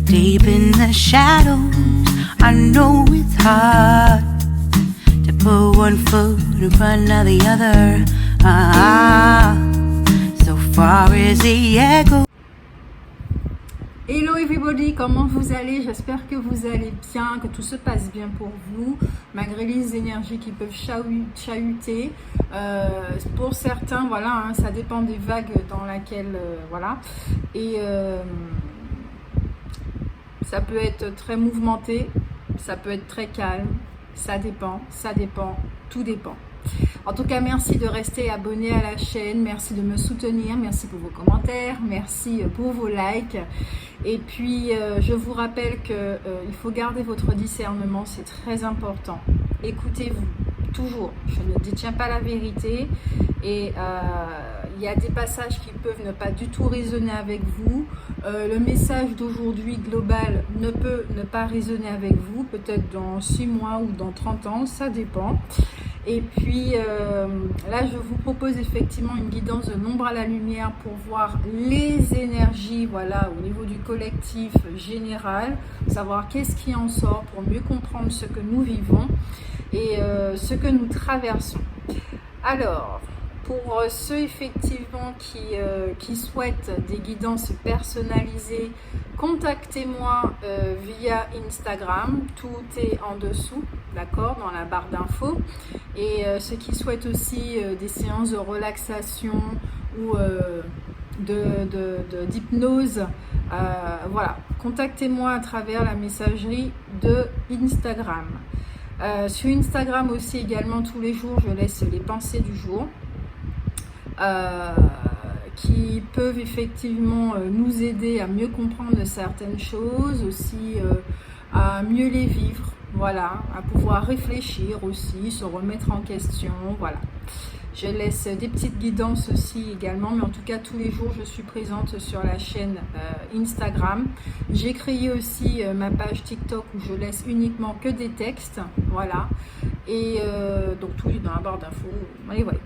Deep in the shadows, I know it's hard to put one foot in front of the other. So far as the echo. Hello everybody, comment vous allez? J'espère que vous allez bien, que tout se passe bien pour vous, malgré les énergies qui peuvent chahuter. Pour certains, voilà, hein, ça dépend des vagues dans lesquelles, voilà. Et ça peut être très mouvementé, ça peut être très calme, ça dépend, tout dépend. En tout cas, merci de rester abonné à la chaîne, merci de me soutenir, merci pour vos commentaires, merci pour vos likes. Et puis, je vous rappelle qu'il faut garder votre discernement, c'est très important. Écoutez-vous, toujours. Je ne détiens pas la vérité et il y a des passages qui peuvent ne pas du tout résonner avec vous. Le message d'aujourd'hui global ne peut ne pas résonner avec vous, peut-être dans 6 mois ou dans 30 ans, ça dépend. Et puis là, je vous propose effectivement une guidance de l'ombre à la lumière pour voir les énergies, voilà, au niveau du collectif général, savoir qu'est-ce qui en sort pour mieux comprendre ce que nous vivons et ce que nous traversons. Alors, pour ceux effectivement qui souhaitent des guidances personnalisées, contactez-moi via Instagram, tout est en dessous, d'accord, dans la barre d'infos. Et ceux qui souhaitent aussi des séances de relaxation ou d'hypnose, voilà, contactez-moi à travers la messagerie de Instagram. Sur Instagram aussi également, tous les jours, je laisse les pensées du jour. Qui peuvent effectivement nous aider à mieux comprendre certaines choses, aussi à mieux les vivre, voilà, à pouvoir réfléchir aussi, se remettre en question, voilà. Je laisse des petites guidances aussi également, mais en tout cas tous les jours je suis présente sur la chaîne Instagram. J'ai créé aussi ma page TikTok où je laisse uniquement que des textes, voilà, et donc tout est dans la barre d'infos, allez voilà.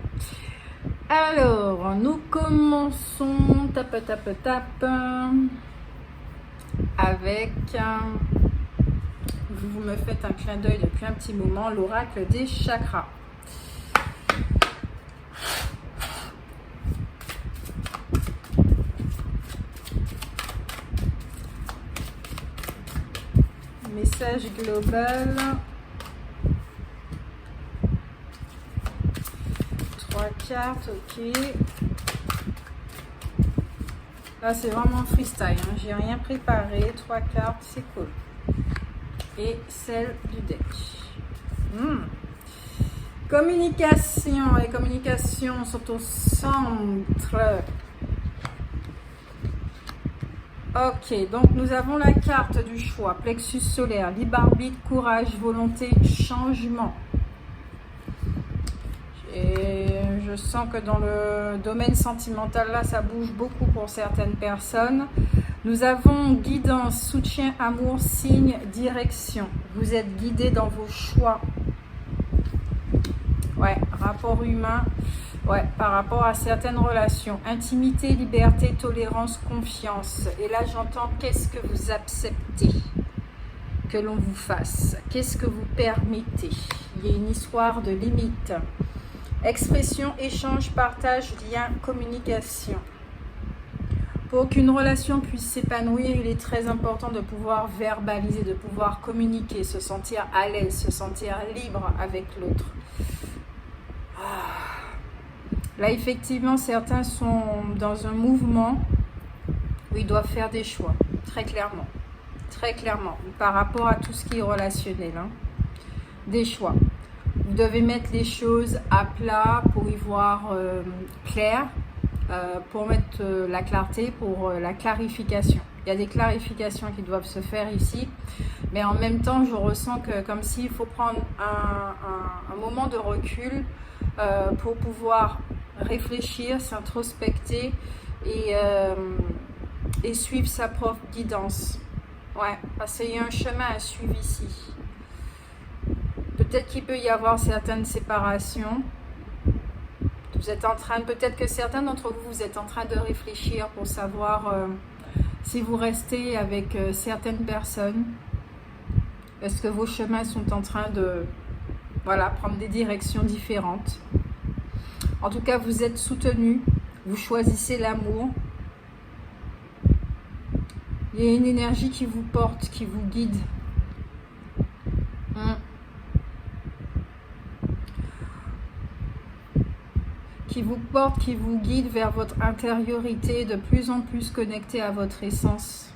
Alors, nous commençons, tap, avec, vous me faites un clin d'œil depuis un petit moment, l'oracle des chakras. Message global. 3 cartes, ok. Là, c'est vraiment freestyle, hein. J'ai rien préparé. 3 cartes, c'est cool. Et celle du deck. Communication. Les communications sont au centre. Ok, donc nous avons la carte du choix. Plexus solaire, libre arbitre, courage, volonté, changement. Et je sens que dans le domaine sentimental, là, ça bouge beaucoup pour certaines personnes. Nous avons guidance, soutien, amour, signe, direction. Vous êtes guidé dans vos choix. Ouais, rapport humain. Ouais, par rapport à certaines relations. Intimité, liberté, tolérance, confiance. Et là, j'entends qu'est-ce que vous acceptez que l'on vous fasse. Qu'est-ce que vous permettez. Il y a une histoire de limite. Expression, échange, partage, lien, communication. Pour qu'une relation puisse s'épanouir, il est très important de pouvoir verbaliser, de pouvoir communiquer, se sentir à l'aise, se sentir libre avec l'autre. Là, effectivement, certains sont dans un mouvement où ils doivent faire des choix, très clairement, par rapport à tout ce qui est relationnel, hein. Des choix. Vous devez mettre les choses à plat pour y voir clair, pour mettre la clarté, pour la clarification. Il y a des clarifications qui doivent se faire ici, mais en même temps, je ressens que comme s'il faut prendre un moment de recul pour pouvoir réfléchir, s'introspecter et suivre sa propre guidance. Ouais, parce qu'il y a un chemin à suivre ici. Peut-être qu'il peut y avoir certaines séparations. Vous êtes en train, peut-être que certains d'entre vous, vous êtes en train de réfléchir pour savoir Si vous restez avec certaines personnes, est-ce que vos chemins sont en train de prendre des directions différentes? En tout cas, vous êtes soutenu, vous choisissez l'amour. Il y a une énergie qui vous porte, qui vous guide. Qui vous porte, qui vous guide vers votre intériorité, de plus en plus connecté à votre essence.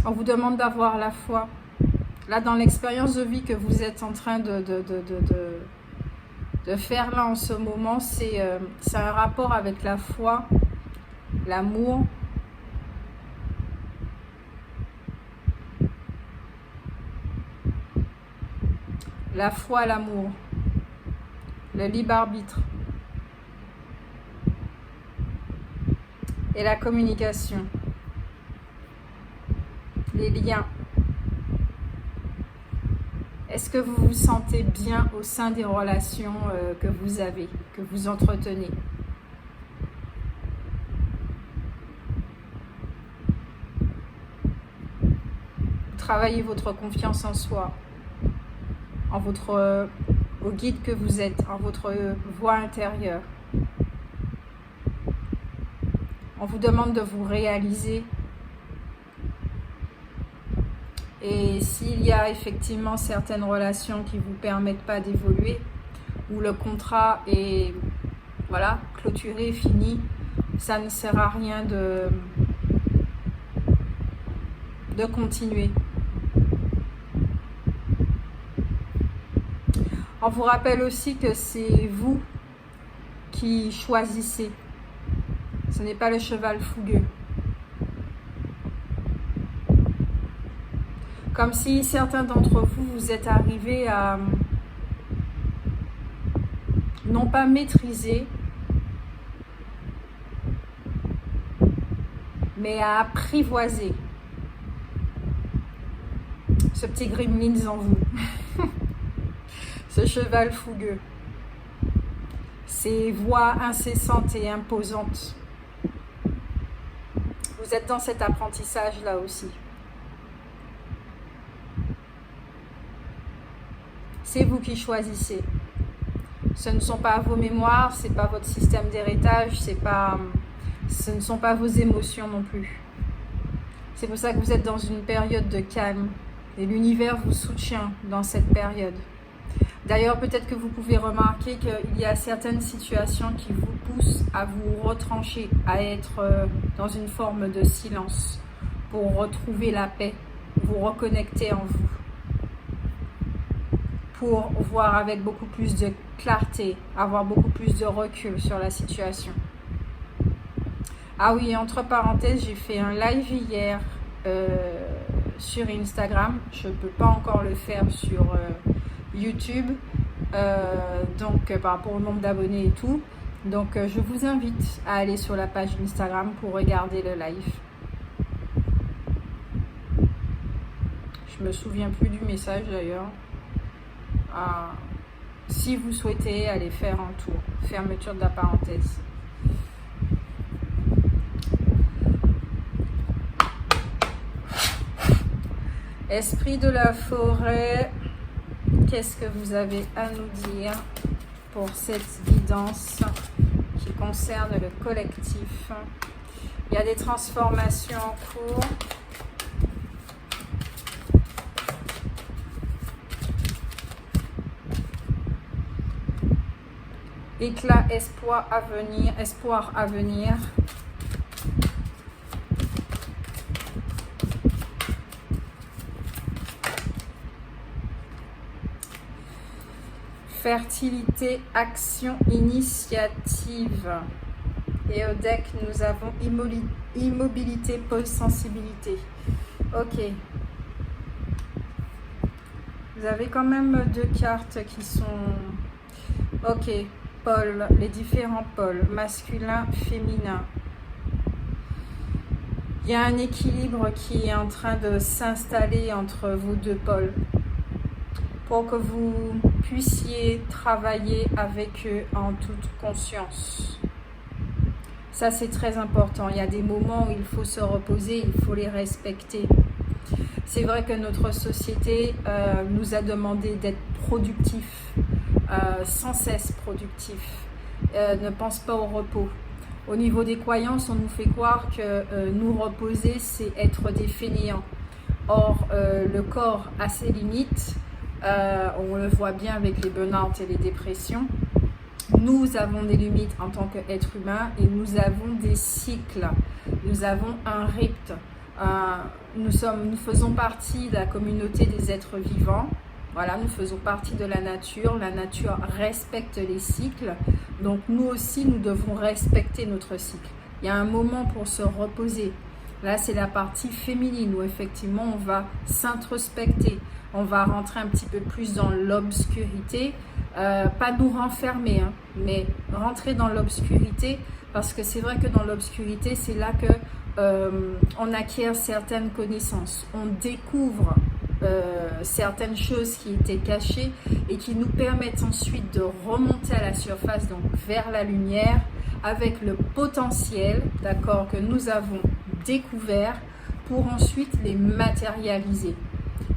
On vous demande d'avoir la foi. Là, dans l'expérience de vie que vous êtes en train de faire là en ce moment, c'est un rapport avec la foi, l'amour. La foi, l'amour. Le libre arbitre et la communication, les liens. Est-ce que vous vous sentez bien au sein des relations que vous avez, que vous entretenez? Travaillez votre confiance en soi, en votre au guide que vous êtes, en votre voix intérieure. On vous demande de vous réaliser. Et s'il y a effectivement certaines relations qui ne vous permettent pas d'évoluer, où le contrat est clôturé, fini, ça ne sert à rien de continuer. On vous rappelle aussi que c'est vous qui choisissez. Ce n'est pas le cheval fougueux. Comme si certains d'entre vous, vous êtes arrivés à non pas maîtriser, mais à apprivoiser ce petit gremlin en vous. Ce cheval fougueux, ces voix incessantes et imposantes. Vous êtes dans cet apprentissage là aussi. C'est vous qui choisissez. Ce ne sont pas vos mémoires, ce n'est pas votre système d'héritage, ce ne sont pas vos émotions non plus. C'est pour ça que vous êtes dans une période de calme et l'univers vous soutient dans cette période. D'ailleurs, peut-être que vous pouvez remarquer qu'il y a certaines situations qui vous poussent à vous retrancher, à être dans une forme de silence pour retrouver la paix, vous reconnecter en vous, pour voir avec beaucoup plus de clarté, avoir beaucoup plus de recul sur la situation. Ah oui, entre parenthèses, j'ai fait un live hier sur Instagram. Je ne peux pas encore le faire sur YouTube, donc par rapport au nombre d'abonnés et tout. Donc je vous invite à aller sur la page Instagram pour regarder le live. Je me souviens plus du message d'ailleurs. Si vous souhaitez aller faire un tour, fermeture de la parenthèse. Esprit de la forêt, qu'est-ce que vous avez à nous dire pour cette guidance qui concerne le collectif? Il y a des transformations en cours. Éclat, espoir à venir, espoir à venir. Fertilité, action, initiative. Et au deck, nous avons immobilité, pôle sensibilité. Ok. Vous avez quand même deux cartes qui sont... Ok. Pôle, les différents pôles, masculin, féminin. Il y a un équilibre qui est en train de s'installer entre vos deux pôles pour que vous puissiez travailler avec eux en toute conscience. Ça, c'est très important. Il y a des moments où il faut se reposer, il faut les respecter. C'est vrai que notre société nous a demandé d'être productifs, sans cesse productifs. Ne pense pas au repos. Au niveau des croyances, on nous fait croire que nous reposer, c'est être des fainéants. Or, le corps a ses limites. On le voit bien avec les burn-out et les dépressions. Nous avons des limites en tant qu'être humain et nous avons des cycles. Nous avons un rythme. Nous faisons partie de la communauté des êtres vivants. Voilà, nous faisons partie de la nature. La nature respecte les cycles. Donc nous aussi, nous devons respecter notre cycle. Il y a un moment pour se reposer. Là, c'est la partie féminine où effectivement, on va s'introspecter. On va rentrer un petit peu plus dans l'obscurité. Pas nous renfermer, hein, mais rentrer dans l'obscurité. Parce que c'est vrai que dans l'obscurité, c'est là que on acquiert certaines connaissances. On découvre certaines choses qui étaient cachées et qui nous permettent ensuite de remonter à la surface, donc vers la lumière, avec le potentiel, d'accord, que nous avons découvert pour ensuite les matérialiser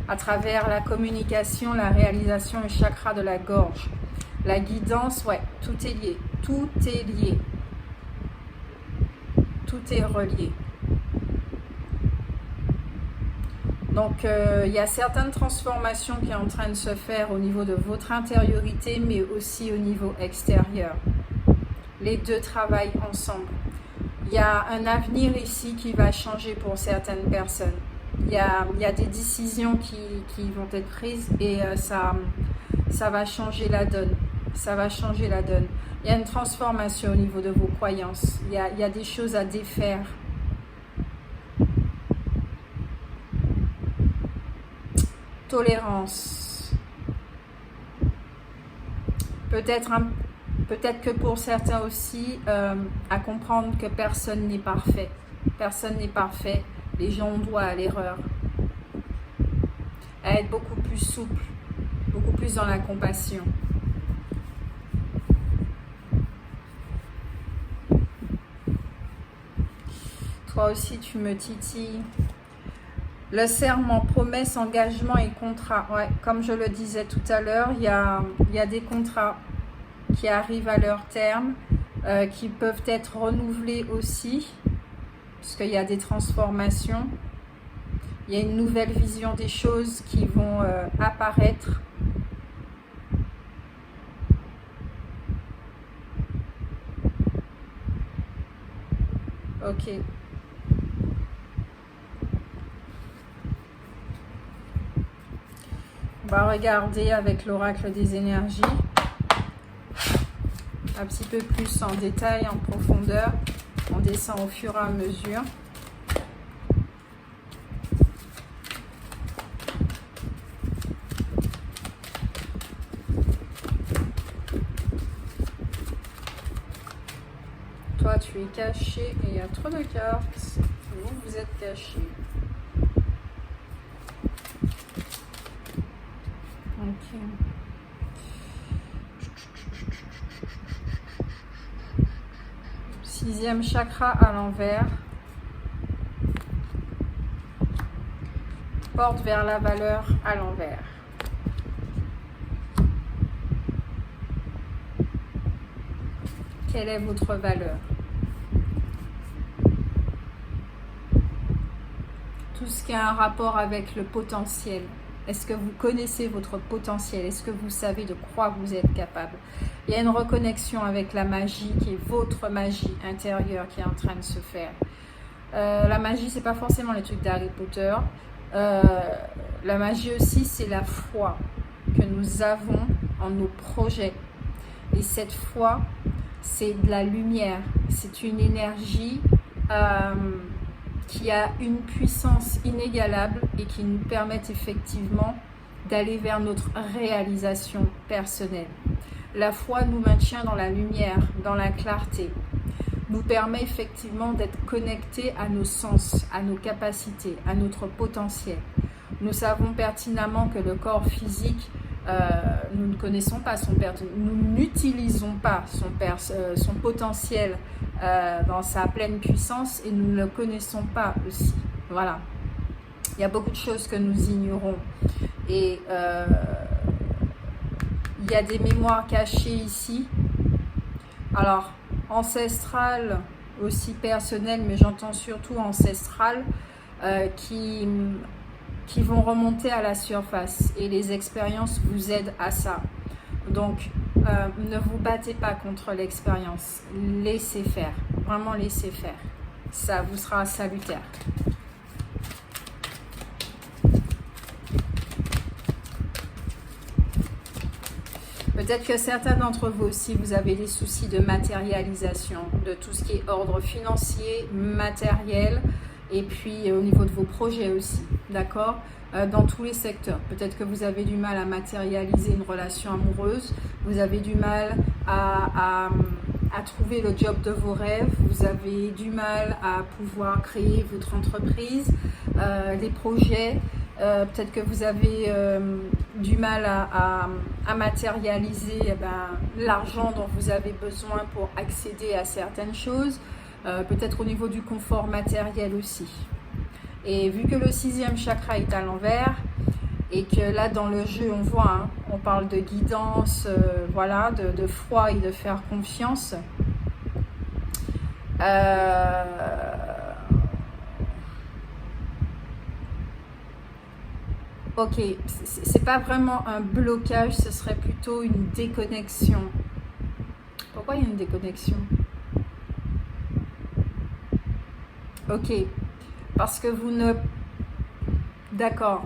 à travers la communication, la réalisation et chakra de la gorge. La guidance, ouais, tout est lié, tout est lié, tout est relié. Donc, il y a certaines transformations qui sont en train de se faire au niveau de votre intériorité, mais aussi au niveau extérieur. Les deux travaillent ensemble. Il y a un avenir ici qui va changer pour certaines personnes. Il y a des décisions qui vont être prises et ça va changer la donne. Ça va changer la donne. Il y a une transformation au niveau de vos croyances. Il y a des choses à défaire. Tolérance. Peut-être que pour certains aussi, à comprendre que personne n'est parfait. Personne n'est parfait. Les gens ont droit à l'erreur. À être beaucoup plus souple, beaucoup plus dans la compassion. Toi aussi, tu me titilles. Le serment, promesse, engagement et contrat. Ouais, comme je le disais tout à l'heure, il y a des contrats qui arrivent à leur terme, qui peuvent être renouvelés aussi, puisqu'il y a des transformations. Il y a une nouvelle vision des choses qui vont apparaître. Ok. On va regarder avec l'oracle des énergies un petit peu plus en détail, en profondeur. On descend au fur et à mesure. Toi, tu es caché et il y a trop de cartes. Vous êtes caché. Ok. Sixième chakra à l'envers. Porte vers la valeur à l'envers. Quelle est votre valeur? Tout ce qui a un rapport avec le potentiel. Est-ce que vous connaissez votre potentiel? Est-ce que vous savez de quoi vous êtes capable? Il y a une reconnexion avec la magie qui est votre magie intérieure qui est en train de se faire. La magie, c'est pas forcément les trucs d'Harry Potter. La magie aussi, c'est la foi que nous avons en nos projets. Et cette foi, c'est de la lumière. C'est une énergie qui a une puissance inégalable et qui nous permet effectivement d'aller vers notre réalisation personnelle. La foi nous maintient dans la lumière, dans la clarté, nous permet effectivement d'être connectés à nos sens, à nos capacités, à notre potentiel. Nous savons pertinemment que le corps physique, nous ne connaissons pas son potentiel dans sa pleine puissance et nous ne le connaissons pas aussi. Voilà. Il y a beaucoup de choses que nous ignorons. Et il y a des mémoires cachées ici. Alors, ancestrales, aussi personnelles, mais j'entends surtout ancestrales, qui vont remonter à la surface. Et les expériences vous aident à ça. Donc, ne vous battez pas contre l'expérience. Laissez faire. Vraiment, laissez faire. Ça vous sera salutaire. Peut-être que certains d'entre vous aussi, vous avez des soucis de matérialisation, de tout ce qui est ordre financier, matériel, et puis au niveau de vos projets aussi, d'accord ? Dans tous les secteurs. Peut-être que vous avez du mal à matérialiser une relation amoureuse, vous avez du mal à trouver le job de vos rêves, vous avez du mal à pouvoir créer votre entreprise, des projets. Peut-être que vous avez du mal à matérialiser l'argent dont vous avez besoin pour accéder à certaines choses, peut-être au niveau du confort matériel aussi. Et vu que le 6e chakra est à l'envers, et que là dans le jeu on voit, on parle de guidance, voilà, de foi et de faire confiance. Ok, c'est pas vraiment un blocage, ce serait plutôt une déconnexion. Pourquoi il y a une déconnexion? Ok, parce que vous ne... D'accord,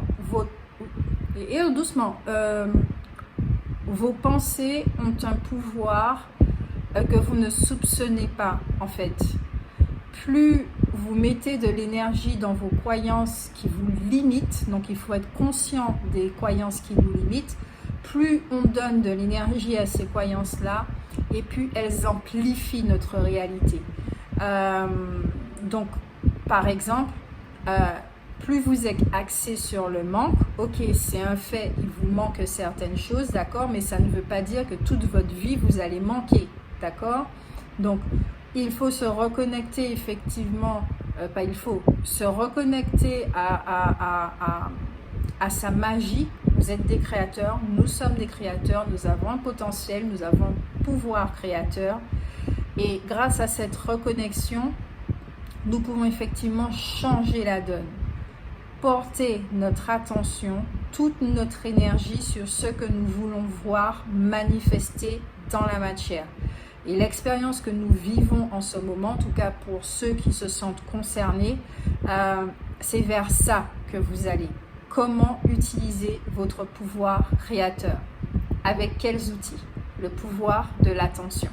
et doucement, vos pensées ont un pouvoir que vous ne soupçonnez pas en fait. Plus vous mettez de l'énergie dans vos croyances qui vous limitent, donc il faut être conscient des croyances qui nous limitent, plus on donne de l'énergie à ces croyances-là, et plus elles amplifient notre réalité. Donc, par exemple, plus vous êtes axé sur le manque, ok, c'est un fait, il vous manque certaines choses, d'accord, mais ça ne veut pas dire que toute votre vie, vous allez manquer, d'accord? Donc, il faut se reconnecter effectivement, se reconnecter à sa magie. Vous êtes des créateurs, nous sommes des créateurs, nous avons un potentiel, nous avons un pouvoir créateur. Et grâce à cette reconnexion, nous pouvons effectivement changer la donne. Porter notre attention, toute notre énergie sur ce que nous voulons voir manifester dans la matière. Et l'expérience que nous vivons en ce moment, en tout cas pour ceux qui se sentent concernés, c'est vers ça que vous allez. Comment utiliser votre pouvoir créateur? Avec quels outils? Le pouvoir de l'attention.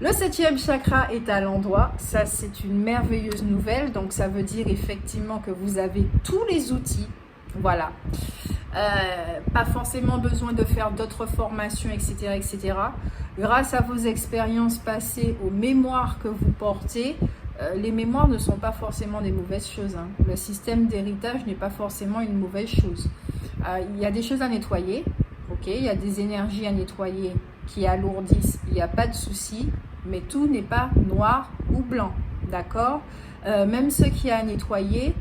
Le 7e chakra est à l'endroit, ça c'est une merveilleuse nouvelle, donc ça veut dire effectivement que vous avez tous les outils, voilà. Pas forcément besoin de faire d'autres formations, etc., etc. Grâce à vos expériences passées, aux mémoires que vous portez, les mémoires ne sont pas forcément des mauvaises choses. Le système d'héritage n'est pas forcément une mauvaise chose. Il y a des choses à nettoyer, ok, il y a des énergies à nettoyer qui alourdissent, il n'y a pas de souci, mais tout n'est pas noir ou blanc, d'accord? Même ce qui a à nettoyer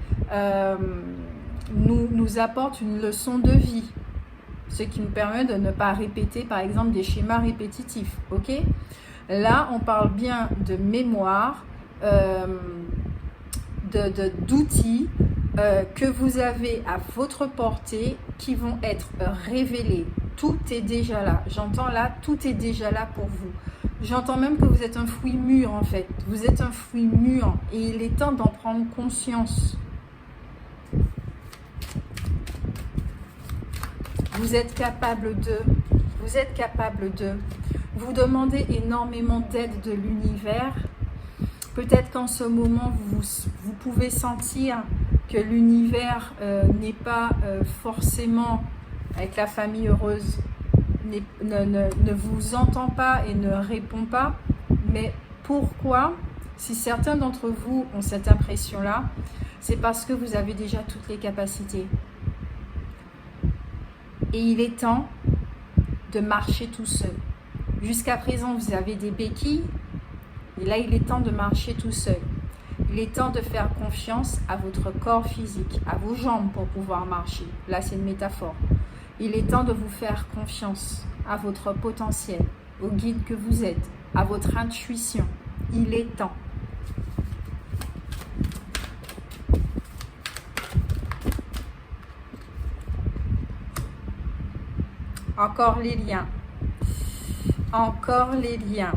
nous apporte une leçon de vie, ce qui nous permet de ne pas répéter par exemple des schémas répétitifs, ok? Là on parle bien de mémoire, d'outils que vous avez à votre portée qui vont être révélés. Tout est déjà là, j'entends là, tout est déjà là pour vous. J'entends même que vous êtes un fruit mûr en fait, vous êtes un fruit mûr et il est temps d'en prendre conscience. Vous êtes capable de, vous demandez énormément d'aide de l'univers. Peut-être qu'en ce moment, vous pouvez sentir que l'univers n'est pas forcément avec la famille heureuse, ne vous entend pas et ne répond pas. Mais pourquoi? Si certains d'entre vous ont cette impression-là, c'est parce que vous avez déjà toutes les capacités. Et il est temps de marcher tout seul. Jusqu'à présent, vous avez des béquilles. Et là, il est temps de marcher tout seul. Il est temps de faire confiance à votre corps physique, à vos jambes pour pouvoir marcher. Là, c'est une métaphore. Il est temps de vous faire confiance à votre potentiel, au guide que vous êtes, à votre intuition. Il est temps. Encore les liens. Encore les liens.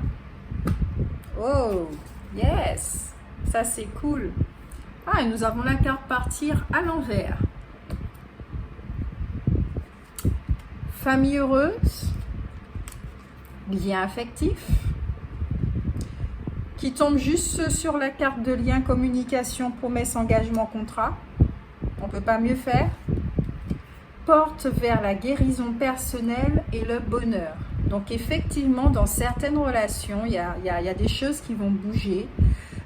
Oh, yes. Ça, c'est cool. Ah, et nous avons la carte partir à l'envers. Famille heureuse. Lien affectif. Qui tombe juste sur la carte de lien, communication, promesse, engagement, contrat. On ne peut pas mieux faire. Porte vers la guérison personnelle et le bonheur. Donc effectivement, dans certaines relations, il y a des choses qui vont bouger.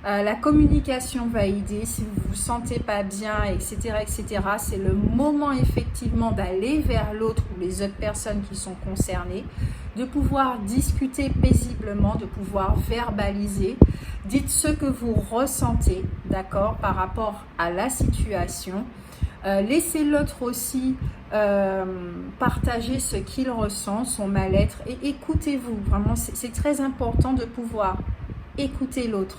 La communication va aider si vous ne vous sentez pas bien, etc. etc. C'est le moment effectivement d'aller vers l'autre ou les autres personnes qui sont concernées, de pouvoir discuter paisiblement, de pouvoir verbaliser. Dites ce que vous ressentez, d'accord, par rapport à la situation. Laissez l'autre aussi partager ce qu'il ressent, son mal-être, et écoutez-vous. Vraiment, c'est très important de pouvoir écouter l'autre,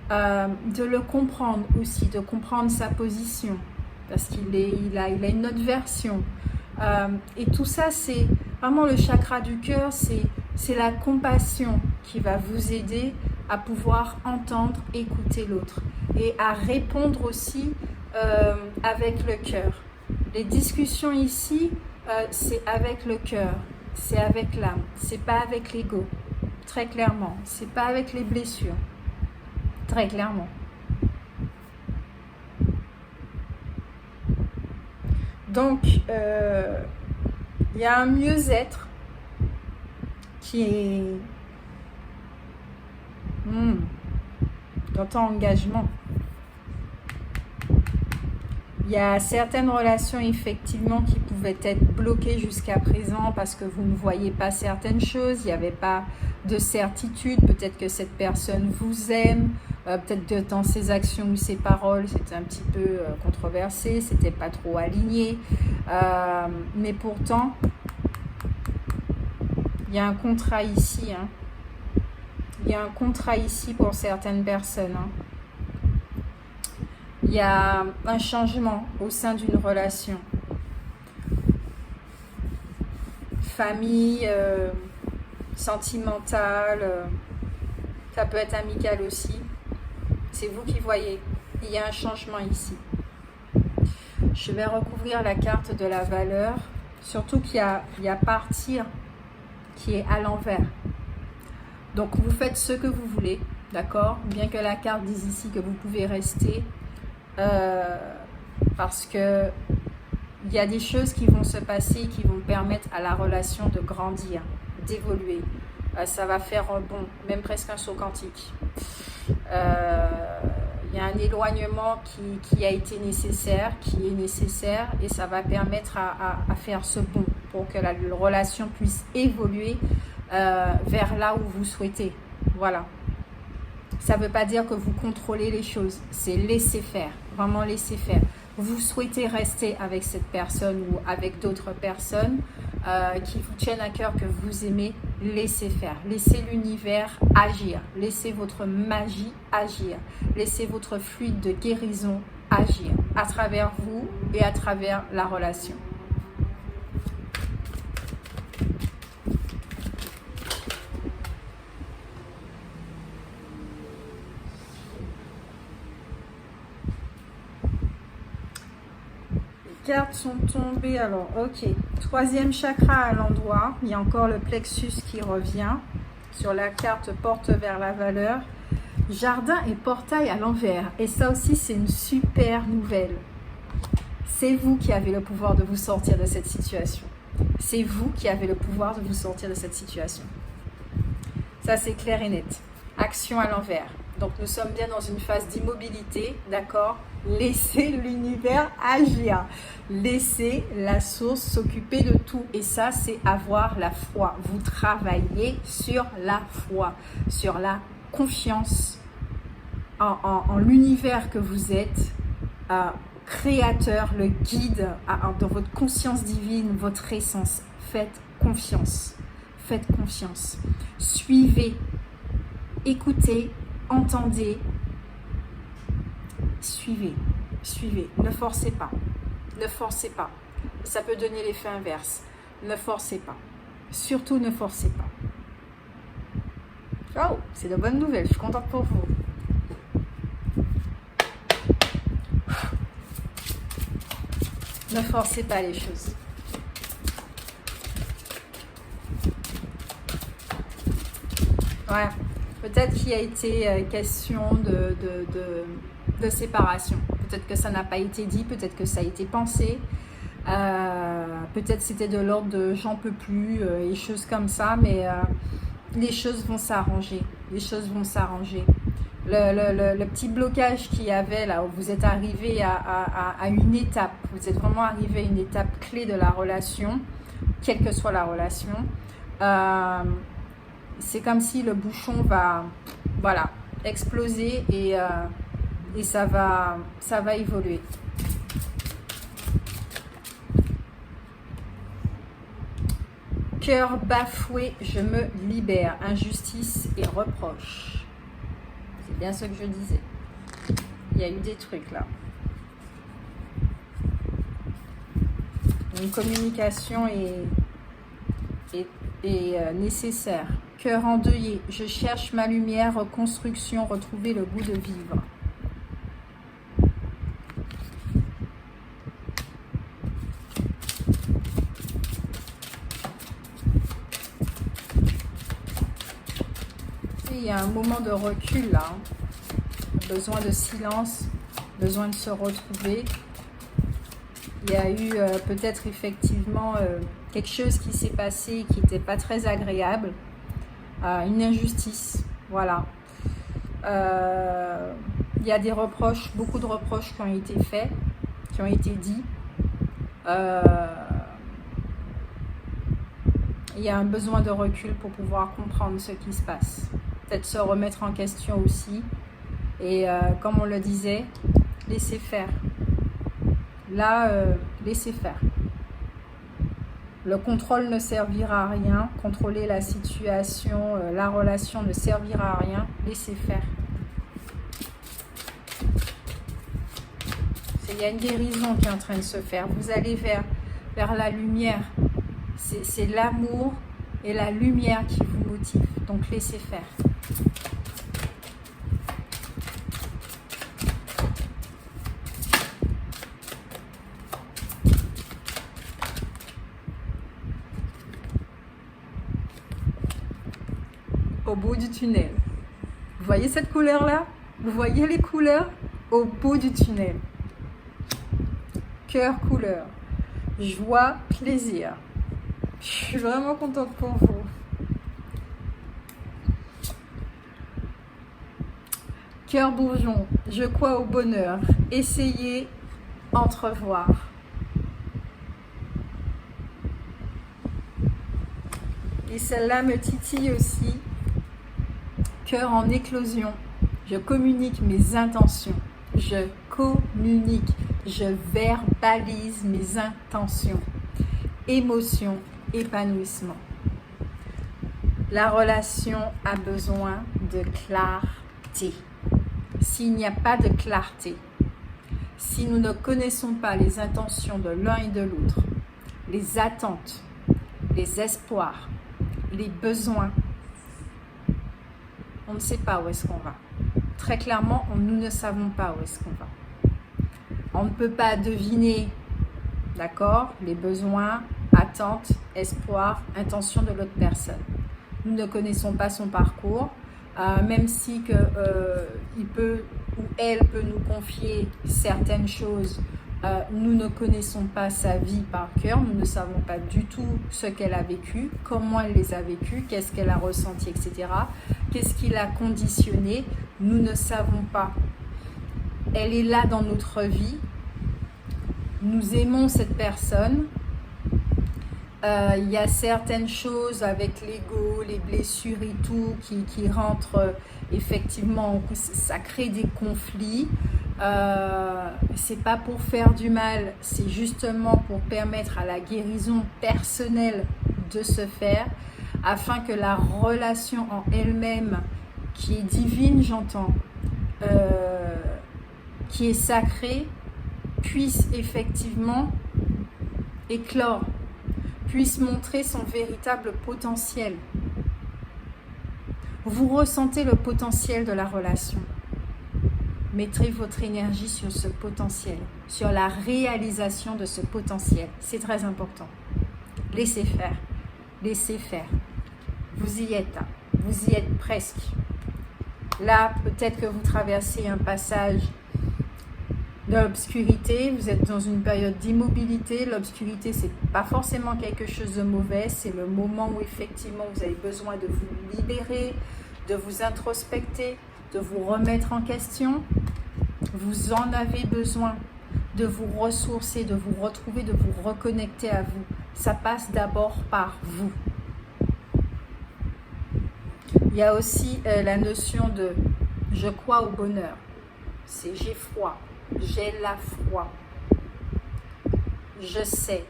de le comprendre aussi, de comprendre sa position, parce qu'il a une autre version. Et tout ça, c'est vraiment le chakra du cœur, c'est la compassion qui va vous aider à pouvoir entendre, écouter l'autre et à répondre aussi avec le cœur. Les discussions ici, c'est avec le cœur, c'est avec l'âme, c'est pas avec l'ego, très clairement, c'est pas avec les blessures, très clairement. Donc, il y a un mieux-être qui est dans ton engagement. Il y a certaines relations effectivement qui pouvaient être bloquées jusqu'à présent parce que vous ne voyez pas certaines choses, il n'y avait pas de certitude, peut-être que cette personne vous aime, peut-être que dans ses actions ou ses paroles, c'était un petit peu controversé, c'était pas trop aligné, mais pourtant, il y a un contrat ici, hein. Il y a un contrat ici pour certaines personnes, hein. Il y a un changement au sein d'une relation. Famille, sentimentale, ça peut être amical aussi. C'est vous qui voyez. Il y a un changement ici. Je vais recouvrir la carte de la valeur. Surtout qu'il y a partir qui est à l'envers. Donc vous faites ce que vous voulez, d'accord? Bien que la carte dise ici que vous pouvez rester. Parce que il y a des choses qui vont se passer qui vont permettre à la relation de grandir, d'évoluer. Ça va faire un bond, même presque un saut quantique. Il y a un éloignement qui a été nécessaire, qui est nécessaire, et ça va permettre à faire ce bond pour que la relation puisse évoluer vers là où vous souhaitez. Voilà. Ça ne veut pas dire que vous contrôlez les choses, c'est laisser faire, vraiment laisser faire. Vous souhaitez rester avec cette personne ou avec d'autres personnes qui vous tiennent à cœur, que vous aimez, laissez faire. Laissez l'univers agir, laissez votre magie agir, laissez votre fluide de guérison agir à travers vous et à travers la relation. Cartes sont tombées, alors ok, troisième chakra à l'endroit, il y a encore le plexus qui revient sur la carte porte vers la valeur, jardin et portail à l'envers, et ça aussi c'est une super nouvelle. C'est vous qui avez le pouvoir de vous sortir de cette situation, c'est vous qui avez le pouvoir de vous sortir de cette situation, ça c'est clair et net. Action à l'envers. Donc nous sommes bien dans une phase d'immobilité, d'accord? Laissez l'univers agir. Laissez la source s'occuper de tout. Et ça, c'est avoir la foi. Vous travaillez sur la foi, sur la confiance en l'univers que vous êtes, créateur, le guide, dans votre conscience divine, votre essence. Faites confiance. Faites confiance. Suivez, écoutez, entendez, suivez, suivez. Ne forcez pas. Ne forcez pas. Ça peut donner l'effet inverse. Ne forcez pas. Surtout ne forcez pas. Oh, c'est de bonnes nouvelles. Je suis contente pour vous. Ne forcez pas les choses. Ouais. Peut-être qu'il y a été question de séparation. Peut-être que ça n'a pas été dit, peut-être que ça a été pensé. Peut-être c'était de l'ordre de j'en peux plus et choses comme ça, mais les choses vont s'arranger. Les choses vont s'arranger. Le petit blocage qu'il y avait là, où vous êtes arrivé à une étape, vous êtes vraiment arrivé à une étape clé de la relation, quelle que soit la relation, c'est comme si le bouchon va, voilà, exploser et ça va évoluer. Cœur bafoué, je me libère. Injustice et reproche. C'est bien ce que je disais. Il y a eu des trucs là. Une communication est nécessaire. Cœur endeuillé, je cherche ma lumière, reconstruction, retrouver le goût de vivre. Il y a un moment de recul là, besoin de silence, besoin de se retrouver. Il y a eu peut-être effectivement quelque chose qui s'est passé qui n'était pas très agréable, une injustice, voilà. Il y a des reproches, beaucoup de reproches qui ont été faits, qui ont été dits. Il y a un besoin de recul pour pouvoir comprendre ce qui se passe. Peut-être se remettre en question aussi. Et comme on le disait, laissez faire. Là, laissez faire. Le contrôle ne servira à rien. Contrôler la situation, la relation ne servira à rien. Laissez faire. Il y a une guérison qui est en train de se faire. Vous allez vers la lumière. C'est l'amour et la lumière qui vous motivent. Donc laissez faire. Au bout du tunnel. Vous voyez cette couleur-là? Vous voyez les couleurs? Au bout du tunnel. Cœur couleur. Joie, plaisir. Je suis vraiment contente pour vous. Cœur bourgeon. Je crois au bonheur. Essayez, entrevoir. Et celle-là me titille aussi. Cœur en éclosion. Je communique mes intentions. Je communique. Je verbalise mes intentions. Émotion, épanouissement. La relation a besoin de clarté. S'il n'y a pas de clarté, si nous ne connaissons pas les intentions de l'un et de l'autre, les attentes, les espoirs, les besoins, on ne sait pas où est-ce qu'on va. Très clairement, nous ne savons pas où est-ce qu'on va. On ne peut pas deviner, d'accord, les besoins, attentes, espoirs, intentions de l'autre personne. Nous ne connaissons pas son parcours, même si il peut ou elle peut nous confier certaines choses Nous ne connaissons pas sa vie par cœur, nous ne savons pas du tout ce qu'elle a vécu, comment elle les a vécus, qu'est-ce qu'elle a ressenti, etc. Qu'est-ce qui l'a conditionné, nous ne savons pas. Elle est là dans notre vie, nous aimons cette personne. Il y a certaines choses avec l'ego, les blessures et tout qui rentrent effectivement, ça crée des conflits. C'est pas pour faire du mal, c'est justement pour permettre à la guérison personnelle de se faire, afin que la relation en elle-même, qui est divine, j'entends, qui est sacrée, puisse effectivement éclore, puisse montrer son véritable potentiel. Vous ressentez le potentiel de la relation. Mettez votre énergie sur ce potentiel, sur la réalisation de ce potentiel. C'est très important. Laissez faire, laissez faire. Vous y êtes, hein. Vous y êtes presque. Là, peut-être que vous traversez un passage de l'obscurité, vous êtes dans une période d'immobilité. L'obscurité, c'est pas forcément quelque chose de mauvais, c'est le moment où effectivement vous avez besoin de vous libérer, de vous introspecter, de vous remettre en question. Vous en avez besoin, de vous ressourcer, de vous retrouver, de vous reconnecter à vous. Ça passe d'abord par vous. Il y a aussi la notion de « je crois au bonheur ». C'est « j'ai foi ». J'ai la foi. Je sais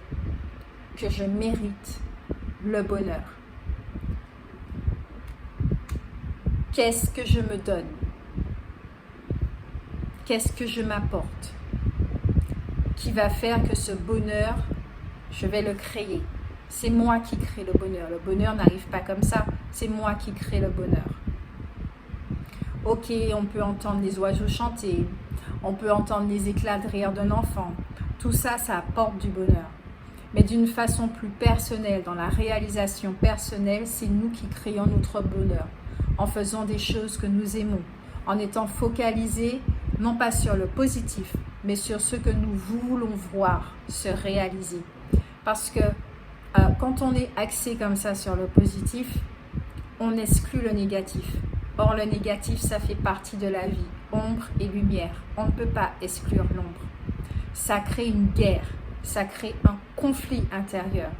que je mérite le bonheur. Qu'est-ce que je me donne? Qu'est-ce que je m'apporte? Qui va faire que ce bonheur, je vais le créer. C'est moi qui crée le bonheur. Le bonheur n'arrive pas comme ça. C'est moi qui crée le bonheur. Ok, on peut entendre les oiseaux chanter. On peut entendre les éclats de rire d'un enfant. Tout ça, ça apporte du bonheur. Mais d'une façon plus personnelle, dans la réalisation personnelle, c'est nous qui créons notre bonheur. En faisant des choses que nous aimons. En étant focalisés, non pas sur le positif, mais sur ce que nous voulons voir se réaliser. Parce que quand on est axé comme ça sur le positif, on exclut le négatif. Or, le négatif, ça fait partie de la vie. Ombre et lumière. On ne peut pas exclure l'ombre. Ça crée une guerre. Ça crée un conflit intérieur.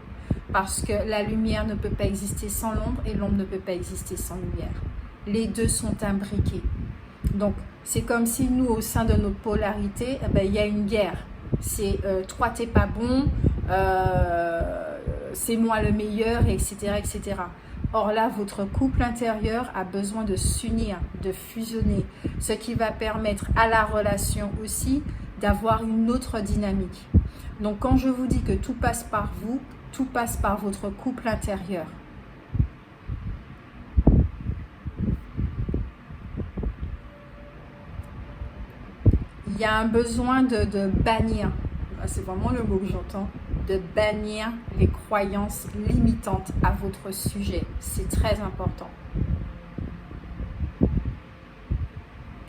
Parce que la lumière ne peut pas exister sans l'ombre et l'ombre ne peut pas exister sans lumière. Les deux sont imbriqués. Donc, c'est comme si nous, au sein de notre polarité, il y a une guerre. C'est toi, t'es pas bon, c'est moi le meilleur, etc., etc. Or là, votre couple intérieur a besoin de s'unir, de fusionner, ce qui va permettre à la relation aussi d'avoir une autre dynamique. Donc quand je vous dis que tout passe par vous, tout passe par votre couple intérieur. Il y a un besoin de bannir, c'est vraiment le mot que j'entends, de bannir les croyances limitantes à votre sujet. C'est très important.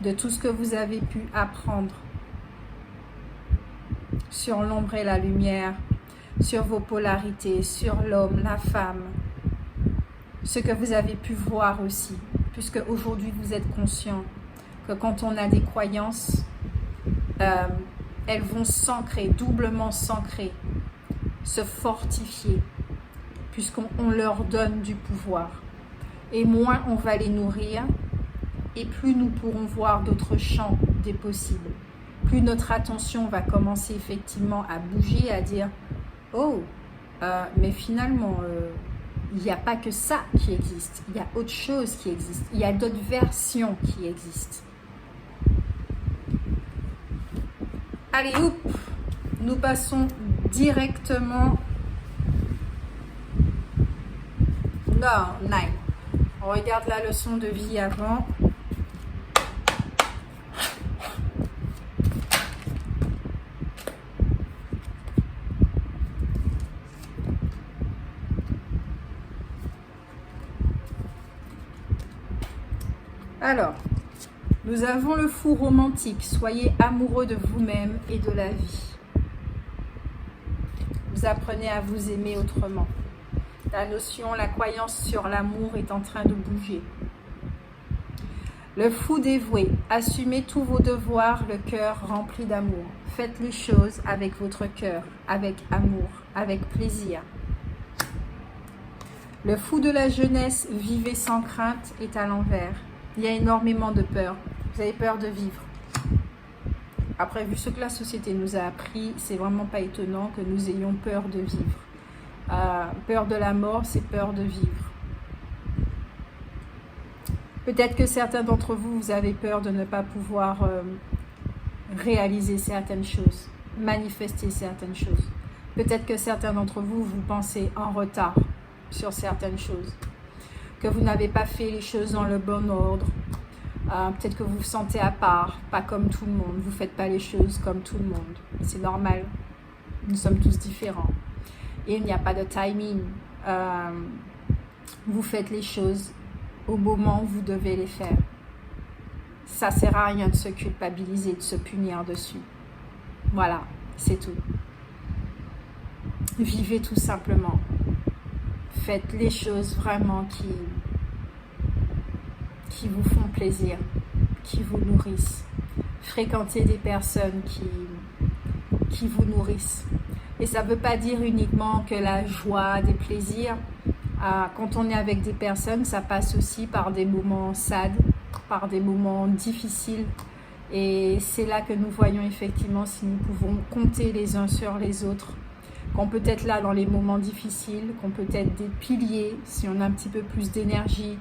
De tout ce que vous avez pu apprendre sur l'ombre et la lumière, sur vos polarités, sur l'homme, la femme, ce que vous avez pu voir aussi, puisque aujourd'hui vous êtes conscient que quand on a des croyances, elles vont s'ancrer, doublement s'ancrer, se fortifier, puisqu'on leur donne du pouvoir. Et moins on va les nourrir, et plus nous pourrons voir d'autres champs des possibles. Plus notre attention va commencer effectivement à bouger, à dire « Oh, mais finalement, il n'y a pas que ça qui existe, il y a autre chose qui existe, il y a d'autres versions qui existent. » Allez, hop, nous passons directement dans 9. On regarde la leçon de vie avant. Alors, nous avons le fou romantique. Soyez amoureux de vous-même et de la vie. vous apprenez à vous aimer autrement. La notion, la croyance sur l'amour est en train de bouger. Le fou dévoué, assumez tous vos devoirs, le cœur rempli d'amour. Faites les choses avec votre cœur, avec amour, avec plaisir. Le fou de la jeunesse, vivez sans crainte, est à l'envers. Il y a énormément de peur. Vous avez peur de vivre. Après, vu ce que la société nous a appris, c'est vraiment pas étonnant que nous ayons peur de vivre. Peur de la mort, c'est peur de vivre. Peut-être que certains d'entre vous, vous avez peur de ne pas pouvoir réaliser certaines choses, manifester certaines choses. Peut-être que certains d'entre vous, vous pensez en retard sur certaines choses, que vous n'avez pas fait les choses dans le bon ordre. Peut-être que vous vous sentez à part, pas comme tout le monde. Vous ne faites pas les choses comme tout le monde. C'est normal. Nous sommes tous différents. Et il n'y a pas de timing. Vous faites les choses au moment où vous devez les faire. Ça ne sert à rien de se culpabiliser, de se punir dessus. Voilà, c'est tout. Vivez tout simplement. Faites les choses vraiment qui vous font plaisir, qui vous nourrissent. Fréquentez des personnes qui vous nourrissent. Et ça ne veut pas dire uniquement que la joie, des plaisirs. Quand on est avec des personnes, ça passe aussi par des moments sad, par des moments difficiles. Et c'est là que nous voyons effectivement si nous pouvons compter les uns sur les autres. Qu'on peut être là dans les moments difficiles, qu'on peut être des piliers si on a un petit peu plus d'énergie.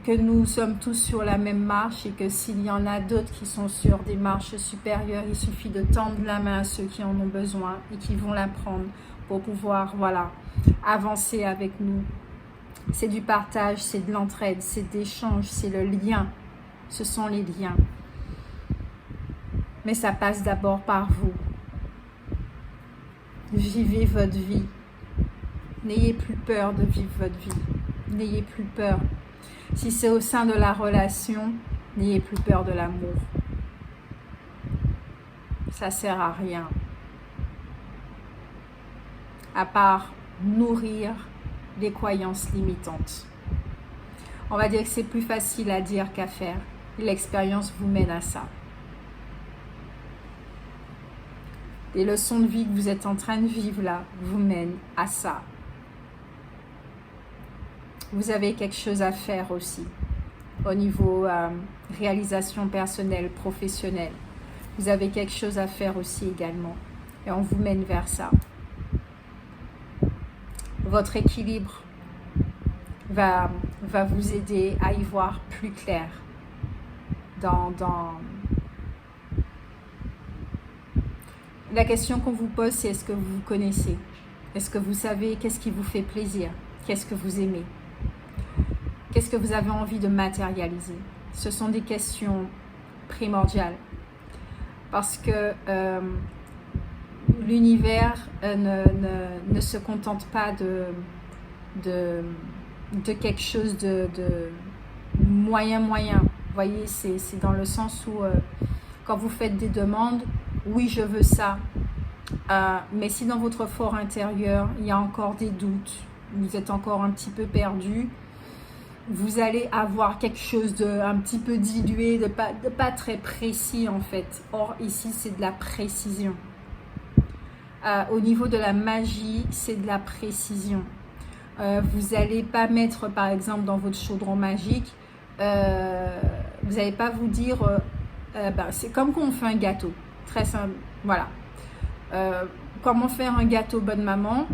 Que nous sommes tous sur la même marche et que s'il y en a d'autres qui sont sur des marches supérieures, il suffit de tendre la main à ceux qui en ont besoin et qui vont la prendre pour pouvoir, voilà, avancer avec nous. C'est du partage, c'est de l'entraide, c'est d'échange, c'est le lien. Ce sont les liens. Mais ça passe d'abord par vous. Vivez votre vie. N'ayez plus peur de vivre votre vie. N'ayez plus peur. Si c'est au sein de la relation, n'ayez plus peur de l'amour. Ça ne sert à rien. À part nourrir les croyances limitantes. On va dire que c'est plus facile à dire qu'à faire. L'expérience vous mène à ça. Les leçons de vie que vous êtes en train de vivre là vous mènent à ça. Vous avez quelque chose à faire aussi au niveau réalisation personnelle, professionnelle. Vous avez quelque chose à faire aussi également. Et on vous mène vers ça. Votre équilibre va vous aider à y voir plus clair La question qu'on vous pose, c'est est-ce que vous vous connaissez? Est-ce que vous savez qu'est-ce qui vous fait plaisir? Qu'est-ce que vous aimez? Qu'est-ce que vous avez envie de matérialiser? Ce sont des questions primordiales. Parce que l'univers ne se contente pas de quelque chose de moyen. Vous voyez, c'est dans le sens où quand vous faites des demandes, oui, je veux ça. Mais si dans votre fort intérieur, il y a encore des doutes, vous êtes encore un petit peu perdu, vous allez avoir quelque chose de un petit peu dilué, de pas très précis en fait. Or, ici, c'est de la précision. Au niveau de la magie, c'est de la précision. Vous n'allez pas mettre, par exemple, dans votre chaudron magique, vous n'allez pas vous dire, c'est comme quand on fait un gâteau. Très simple, voilà. Comment faire un gâteau bonne maman?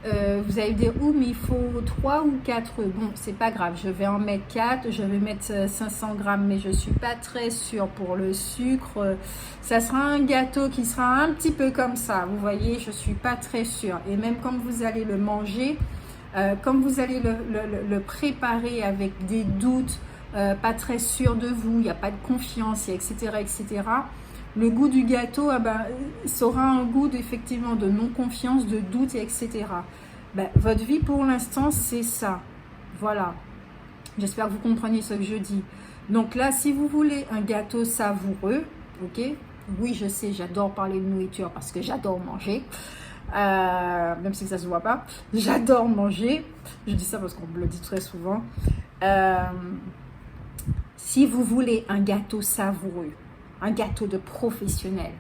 Vous allez dire, mais il faut 3 ou 4 œufs. Bon, c'est pas grave, je vais en mettre 4, je vais mettre 500 grammes, mais je suis pas très sûre pour le sucre. Ça sera un gâteau qui sera un petit peu comme ça, vous voyez, je suis pas très sûre. Et même quand vous allez le manger, comme vous allez le préparer avec des doutes, pas très sûr de vous, il n'y a pas de confiance, etc., etc., le goût du gâteau, ça aura un goût effectivement de non-confiance, de doute, etc. Votre vie pour l'instant, c'est ça. Voilà. J'espère que vous comprenez ce que je dis. Donc là, si vous voulez un gâteau savoureux, ok? Oui, je sais, j'adore parler de nourriture parce que j'adore manger. même si ça se voit pas. J'adore manger. Je dis ça parce qu'on me le dit très souvent. Si vous voulez un gâteau savoureux, un gâteau de professionnel,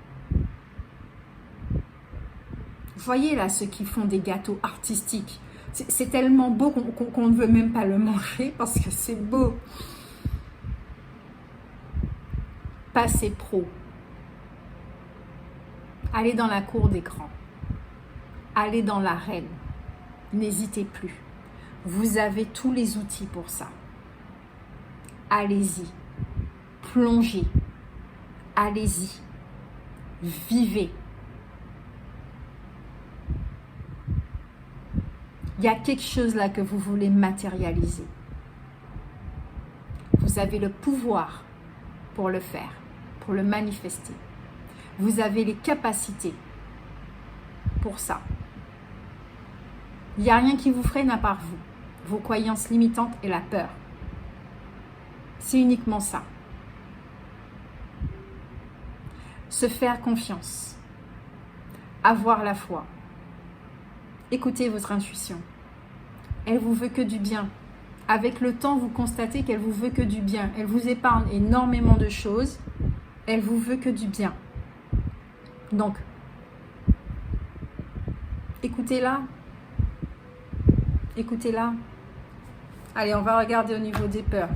voyez là ceux qui font des gâteaux artistiques. C'est tellement beau qu'on ne veut même pas le manger parce que c'est beau. Passez pro. Allez dans la cour d'écran. Allez dans l'arène. N'hésitez plus. Vous avez tous les outils pour ça. Allez-y. Plongez. Allez-y. Vivez. Il y a quelque chose là que vous voulez matérialiser. Vous avez le pouvoir pour le faire, pour le manifester. Vous avez les capacités pour ça. Il n'y a rien qui vous freine à part vous, vos croyances limitantes et la peur. C'est uniquement ça. Se faire confiance. Avoir la foi. Écoutez votre intuition. Elle vous veut que du bien. Avec le temps, vous constatez qu'elle vous veut que du bien. Elle vous épargne énormément de choses. Elle vous veut que du bien. Donc, écoutez-la. Écoutez-la. Allez, on va regarder au niveau des peurs.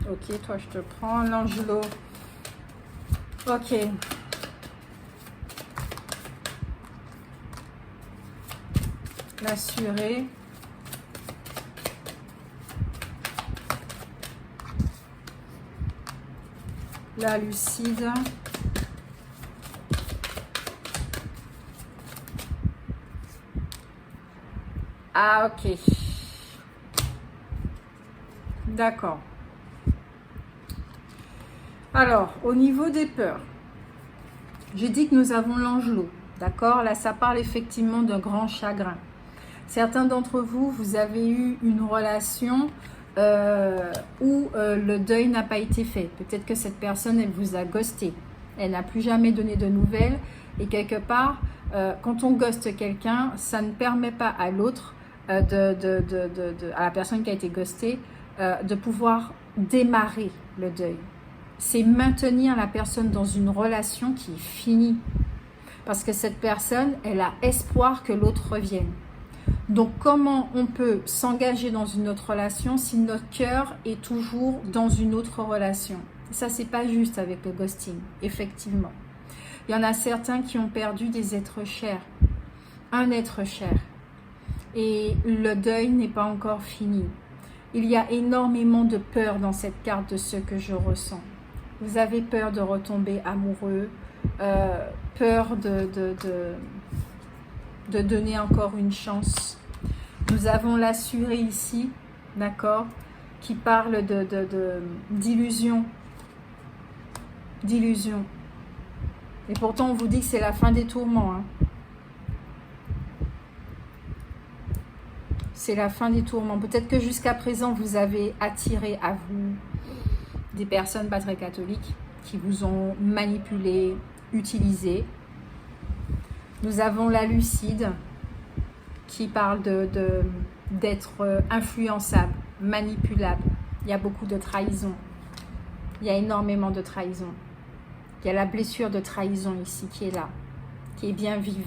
Ok, toi, je te prends l'Angelo. Ok. L'assuré. La lucide. Ah, ok. D'accord. Alors, au niveau des peurs, j'ai dit que nous avons l'angelot. D'accord? Là, ça parle effectivement d'un grand chagrin. Certains d'entre vous, vous avez eu une relation où le deuil n'a pas été fait. Peut-être que cette personne, elle vous a ghosté. Elle n'a plus jamais donné de nouvelles. Et quelque part, quand on ghoste quelqu'un, ça ne permet pas à l'autre, à la personne qui a été ghostée, de pouvoir démarrer le deuil. C'est maintenir la personne dans une relation qui est finie. Parce que cette personne, elle a espoir que l'autre revienne. Donc, comment on peut s'engager dans une autre relation si notre cœur est toujours dans une autre relation? Ça, c'est pas juste avec le ghosting, effectivement. Il y en a certains qui ont perdu des êtres chers, un être cher. Et le deuil n'est pas encore fini. Il y a énormément de peur dans cette carte de ce que je ressens. Vous avez peur de retomber amoureux, peur de donner encore une chance. Nous avons l'assuré ici, d'accord, qui parle d'illusion. D'illusion. Et pourtant, on vous dit que c'est la fin des tourments. Hein. C'est la fin des tourments. Peut-être que jusqu'à présent, vous avez attiré à vous des personnes pas très catholiques qui vous ont manipulé, utilisé. Nous avons la lucide qui parle d'être influençable, manipulable. Il y a beaucoup de trahison. Il y a énormément de trahison. Il y a la blessure de trahison ici qui est là, qui est bien vive.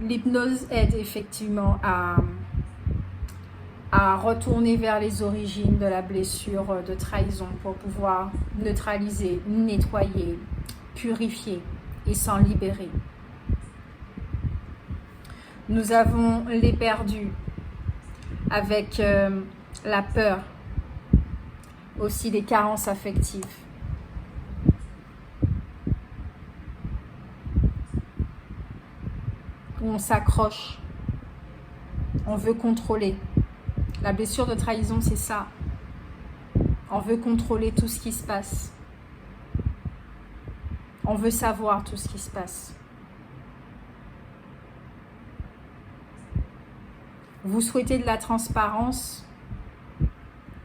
L'hypnose aide effectivement à retourner vers les origines de la blessure de trahison pour pouvoir neutraliser, nettoyer, purifier et s'en libérer. Nous avons les perdus avec la peur, aussi les carences affectives. Où on s'accroche, on veut contrôler. La blessure de trahison, c'est ça. On veut contrôler tout ce qui se passe. On veut savoir tout ce qui se passe. Vous souhaitez de la transparence,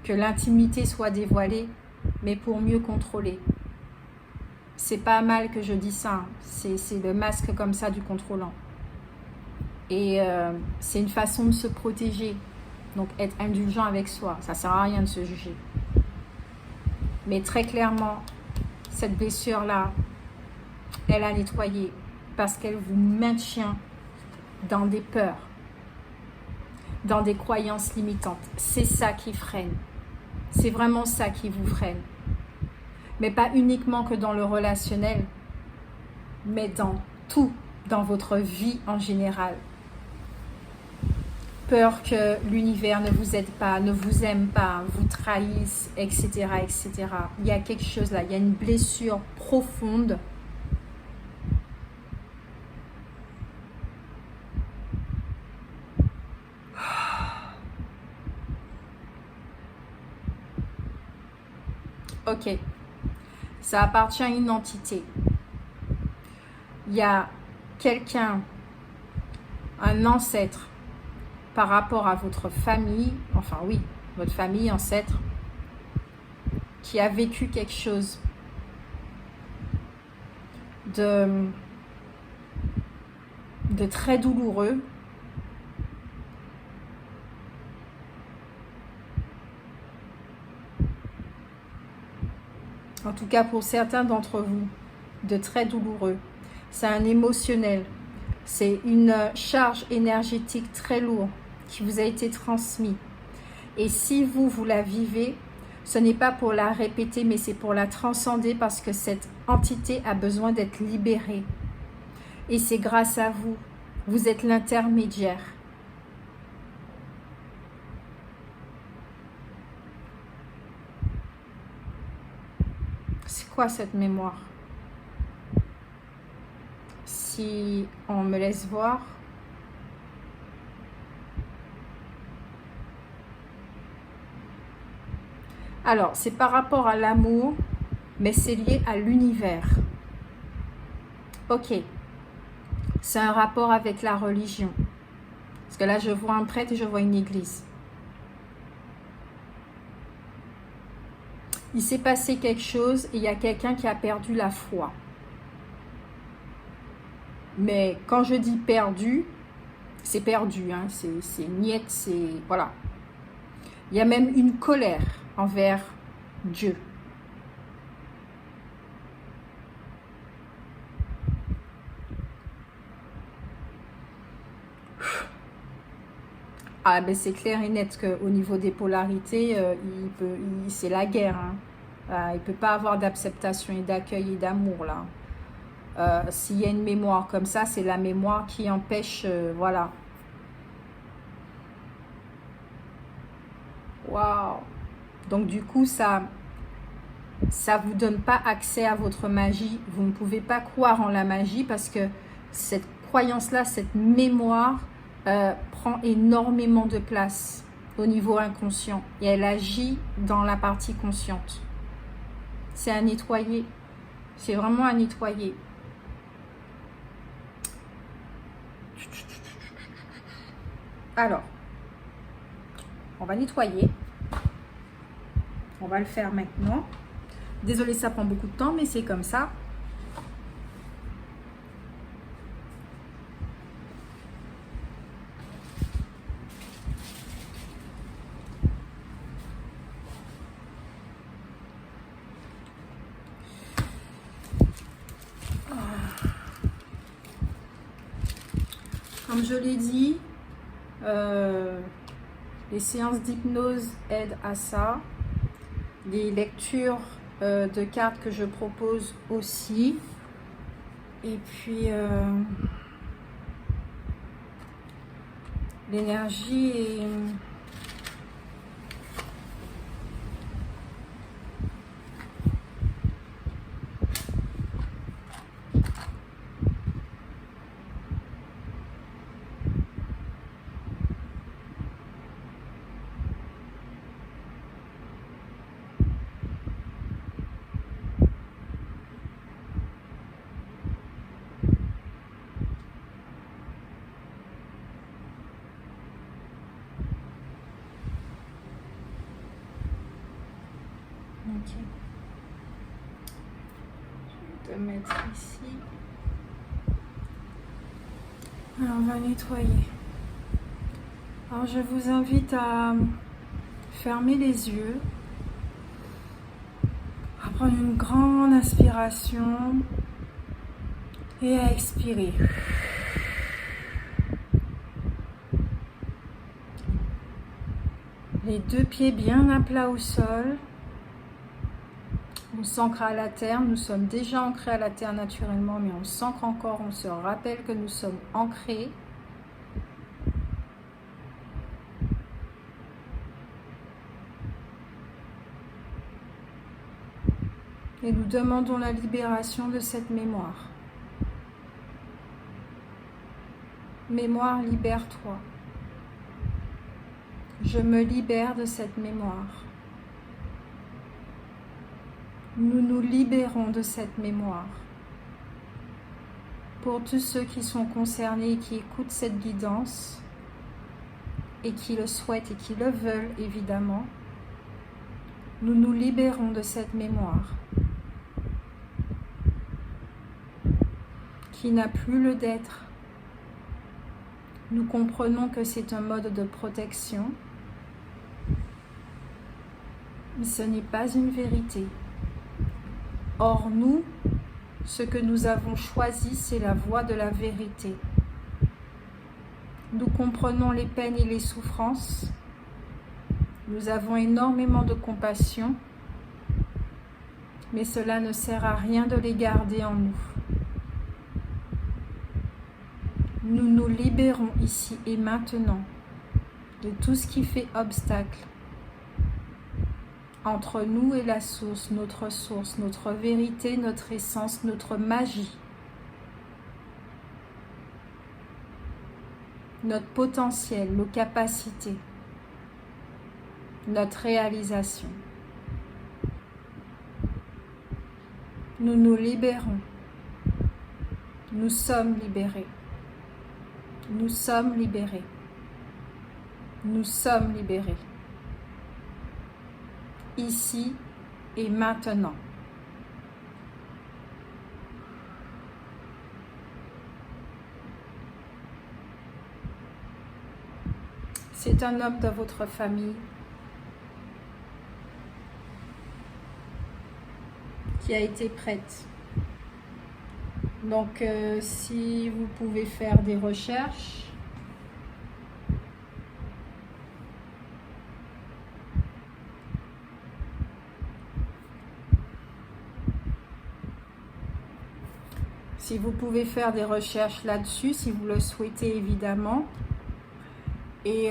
que l'intimité soit dévoilée, mais pour mieux contrôler. C'est pas mal que je dis ça, hein. C'est le masque comme ça du contrôlant. Et c'est une façon de se protéger. Donc être indulgent avec soi, ça sert à rien de se juger. Mais très clairement, cette blessure-là, elle a nettoyé parce qu'elle vous maintient dans des peurs, dans des croyances limitantes. C'est ça qui freine. C'est vraiment ça qui vous freine. Mais pas uniquement que dans le relationnel, mais dans tout, dans votre vie en général. Peur que l'univers ne vous aide pas, ne vous aime pas, vous trahisse, etc., etc. Il y a quelque chose là, il y a une blessure profonde. Ok, ça appartient à une entité. Il y a quelqu'un, un ancêtre, par rapport à votre famille, enfin oui, votre famille, ancêtre, qui a vécu quelque chose de très douloureux. En tout cas pour certains d'entre vous, de très douloureux. C'est un émotionnel, c'est une charge énergétique très lourde qui vous a été transmise. Et si vous la vivez, ce n'est pas pour la répéter, mais c'est pour la transcender parce que cette entité a besoin d'être libérée. Et c'est grâce à vous. Vous êtes l'intermédiaire. C'est quoi cette mémoire? Si on me laisse voir, alors c'est par rapport à l'amour, mais c'est lié à l'univers. Ok, c'est un rapport avec la religion. Parce que là je vois un prêtre et je vois une église. Il s'est passé quelque chose et il y a quelqu'un qui a perdu la foi. Mais quand je dis perdu, c'est perdu, hein, c'est niet, c'est... Voilà. Il y a même une colère envers Dieu. Ah ben c'est clair et net qu'au niveau des polarités, c'est la guerre. Hein. Il ne peut pas avoir d'acceptation et d'accueil et d'amour là. S'il y a une mémoire comme ça, c'est la mémoire qui empêche, voilà. Waouh! Donc du coup, ça vous donne pas accès à votre magie. Vous ne pouvez pas croire en la magie parce que cette croyance-là, cette mémoire prend énormément de place au niveau inconscient et elle agit dans la partie consciente. C'est à nettoyer. C'est vraiment à nettoyer. Alors, on va nettoyer. On va le faire maintenant. Désolée, ça prend beaucoup de temps, mais c'est comme ça. Comme je l'ai dit, les séances d'hypnose aident à ça. Les lectures de cartes que je propose aussi. Et puis, l'énergie est... mettre ici. Alors, on va nettoyer. Alors, je vous invite à fermer les yeux, à prendre une grande inspiration et à expirer. Les deux pieds bien à plat au sol. On s'ancre à la terre. Nous sommes déjà ancrés à la terre naturellement, mais on s'ancre encore. On se rappelle que nous sommes ancrés. Et nous demandons la libération de cette mémoire. Mémoire, libère-toi. Je me libère de cette mémoire. Nous nous libérons de cette mémoire. Pour tous ceux qui sont concernés et qui écoutent cette guidance et qui le souhaitent et qui le veulent évidemment, nous nous libérons de cette mémoire qui n'a plus le d'être. Nous comprenons que c'est un mode de protection, mais ce n'est pas une vérité. Or, nous, ce que nous avons choisi, c'est la voie de la vérité. Nous comprenons les peines et les souffrances. Nous avons énormément de compassion, mais cela ne sert à rien de les garder en nous. Nous nous libérons ici et maintenant de tout ce qui fait obstacle entre nous et la source, notre vérité, notre essence, notre magie, notre potentiel, nos capacités, notre réalisation. Nous nous libérons. Nous sommes libérés. Nous sommes libérés. Nous sommes libérés. Ici et maintenant. C'est un homme de votre famille qui a été prête. Donc, si vous pouvez faire des recherches, si vous pouvez faire des recherches là-dessus, si vous le souhaitez évidemment, et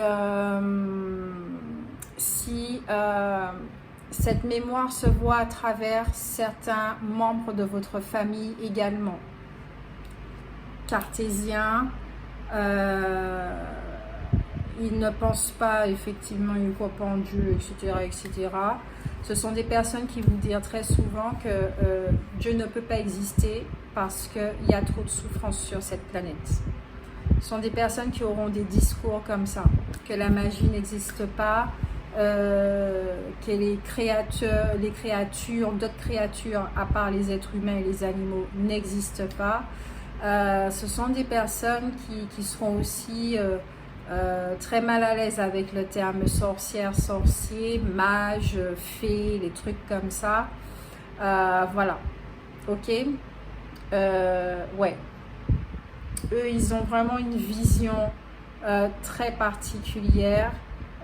si cette mémoire se voit à travers certains membres de votre famille également. Cartésien, il ne pense pas effectivement, il ne croit pas en Dieu, etc., etc. Ce sont des personnes qui vous diront très souvent que Dieu ne peut pas exister parce qu'il y a trop de souffrance sur cette planète. Ce sont des personnes qui auront des discours comme ça, que la magie n'existe pas, que les créatures, d'autres créatures à part les êtres humains et les animaux n'existent pas. Ce sont des personnes qui seront aussi très mal à l'aise avec le terme sorcière, sorcier, mage, fée, les trucs comme ça. Voilà, ok, ouais. Eux, ils ont vraiment une vision très particulière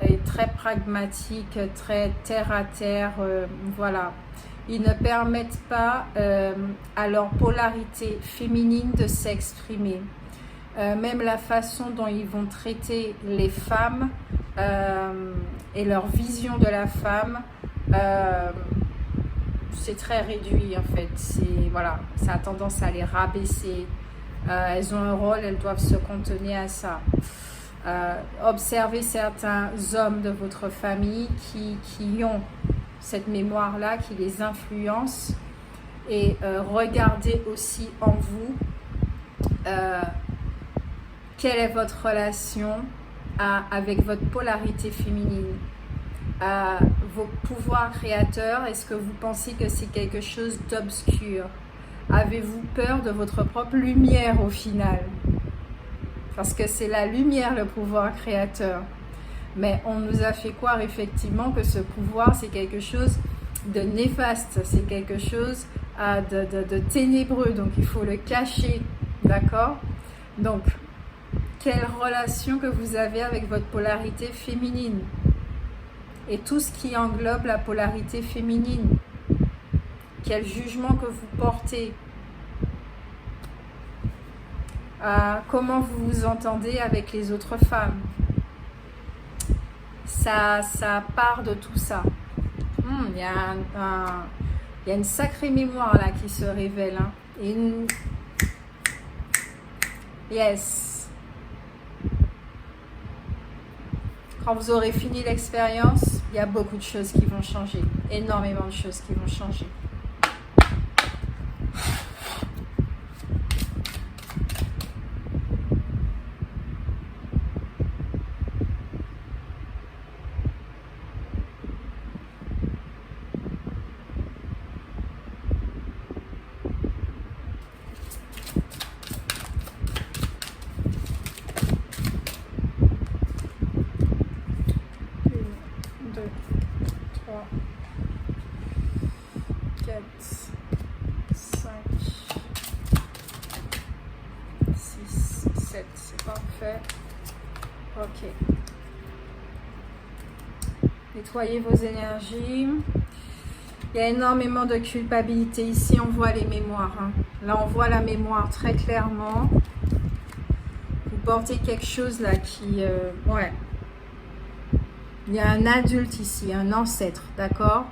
et très pragmatique, très terre à terre, voilà. Ils ne permettent pas à leur polarité féminine de s'exprimer. Même la façon dont ils vont traiter les femmes et leur vision de la femme, c'est très réduit en fait. Voilà, ça a tendance à les rabaisser. Elles ont un rôle, elles doivent se contenir à ça. Observez certains hommes de votre famille qui ont cette mémoire-là, qui les influence, et regardez aussi en vous quelle est votre relation avec votre polarité féminine, vos pouvoirs créateurs. Est-ce que vous pensez que c'est quelque chose d'obscur? Avez-vous peur de votre propre lumière au final? Parce que c'est la lumière le pouvoir créateur. Mais on nous a fait croire effectivement que ce pouvoir, c'est quelque chose de néfaste, c'est quelque chose de ténébreux, donc il faut le cacher, d'accord? Donc, quelle relation que vous avez avec votre polarité féminine et tout ce qui englobe la polarité féminine? Quel jugement que vous portez? Comment vous vous entendez avec les autres femmes? Ça part de tout ça. Il y a une sacrée mémoire là qui se révèle. Hein. Yes. Quand vous aurez fini l'expérience, il y a beaucoup de choses qui vont changer. Énormément de choses qui vont changer. Ok. Nettoyez vos énergies. Il y a énormément de culpabilité. Ici, on voit les mémoires. Hein. Là, on voit la mémoire très clairement. Vous portez quelque chose là qui... ouais. Il y a un adulte ici, un ancêtre, d'accord,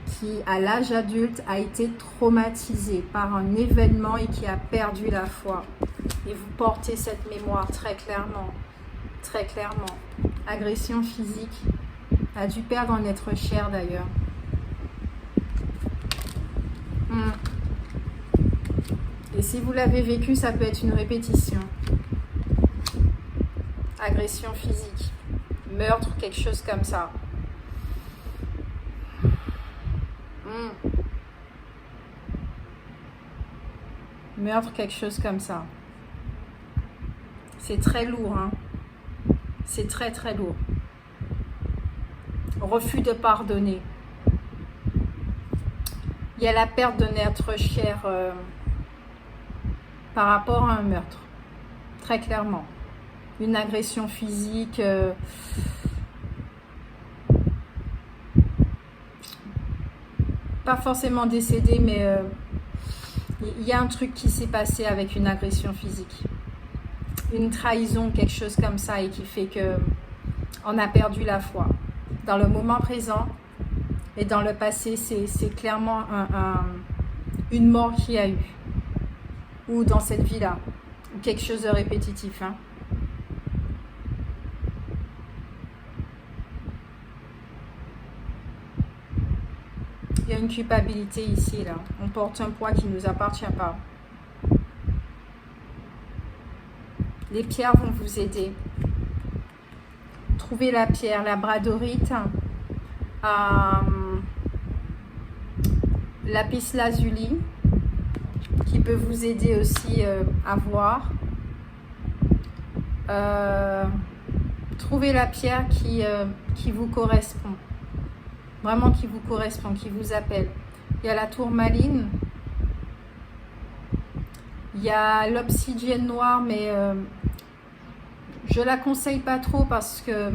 qui, à l'âge adulte, a été traumatisé par un événement et qui a perdu la foi. Et vous portez cette mémoire très clairement. Très clairement. Agression physique. A dû perdre un être cher d'ailleurs. Et si vous l'avez vécu, ça peut être une répétition. Agression physique. Meurtre, quelque chose comme ça. Meurtre, quelque chose comme ça. C'est très lourd, hein. C'est très très lourd. Refus de pardonner. Il y a la perte d'un être cher par rapport à un meurtre. Très clairement. Une agression physique. Pas forcément décédé, mais il y a un truc qui s'est passé avec une agression physique. Une trahison, quelque chose comme ça, et qui fait que on a perdu la foi. Dans le moment présent et dans le passé, c'est clairement une mort qu'il y a eu. Ou dans cette vie-là. Quelque chose de répétitif. Hein. Il y a une culpabilité ici, là. On porte un poids qui ne nous appartient pas. Les pierres vont vous aider. Trouvez la pierre, la bradorite, lapis lazuli, qui peut vous aider aussi à voir. Trouvez la pierre qui vous correspond. Vraiment qui vous correspond, qui vous appelle. Il y a la tourmaline. Il y a l'obsidienne noire, mais je la conseille pas trop parce que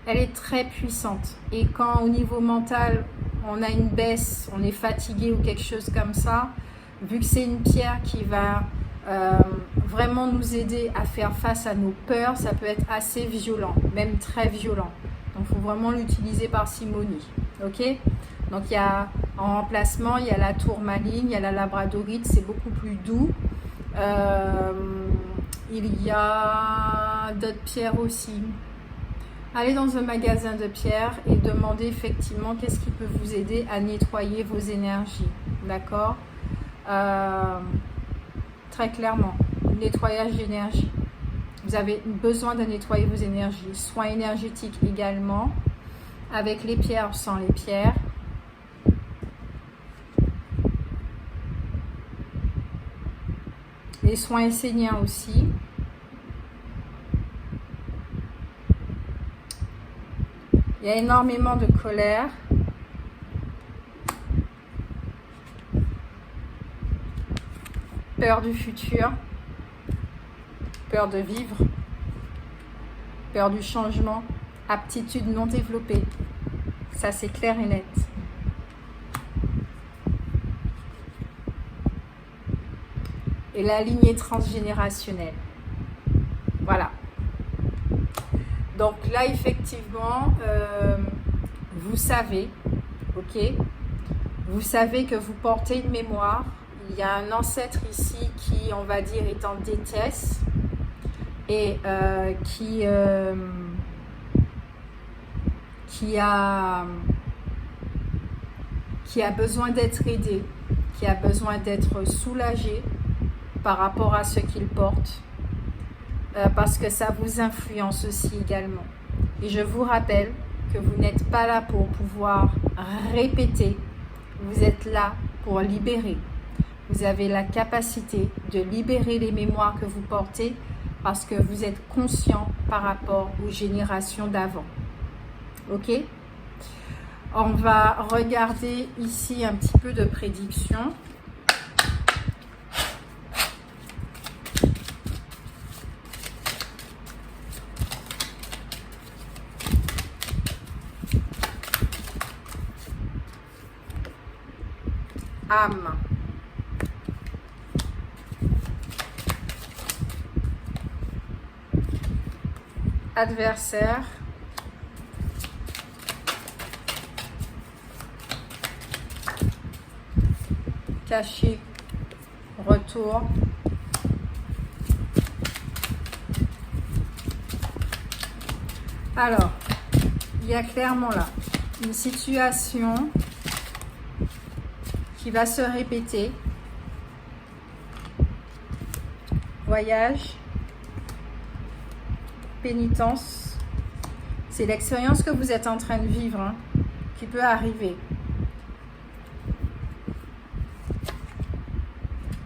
elle est très puissante. Et quand au niveau mental, on a une baisse, on est fatigué ou quelque chose comme ça, vu que c'est une pierre qui va vraiment nous aider à faire face à nos peurs, ça peut être assez violent, même très violent. Donc il faut vraiment l'utiliser parcimonie. Ok? Donc il y a en remplacement, il y a la tourmaline, il y a la labradorite, c'est beaucoup plus doux. Il y a d'autres pierres aussi. Allez dans un magasin de pierres et demandez effectivement qu'est-ce qui peut vous aider à nettoyer vos énergies. D'accord? Très clairement, nettoyage d'énergie. Vous avez besoin de nettoyer vos énergies. Soins énergétiques également, avec les pierres, sans les pierres. les soins esséniens aussi. Il y a énormément de colère. Peur du futur. Peur de vivre. Peur du changement. Aptitude non développée. Ça, c'est clair et net. Et la lignée transgénérationnelle. Voilà. Donc là, effectivement, vous savez, ok, vous savez que vous portez une mémoire. Il y a un ancêtre ici qui, on va dire, est en détresse et qui a besoin d'être aidé, qui a besoin d'être soulagé par rapport à ce qu'il porte, parce que ça vous influence aussi également. Et je vous rappelle que vous n'êtes pas là pour pouvoir répéter, vous êtes là pour libérer. Vous avez la capacité de libérer les mémoires que vous portez parce que vous êtes conscient par rapport aux générations d'avant. Ok? On va regarder ici un petit peu de prédiction. Âme. Adversaire. Caché. Retour. Alors, il y a clairement là une situation qui va se répéter. Voyage. Pénitence. C'est l'expérience que vous êtes en train de vivre, hein, qui peut arriver.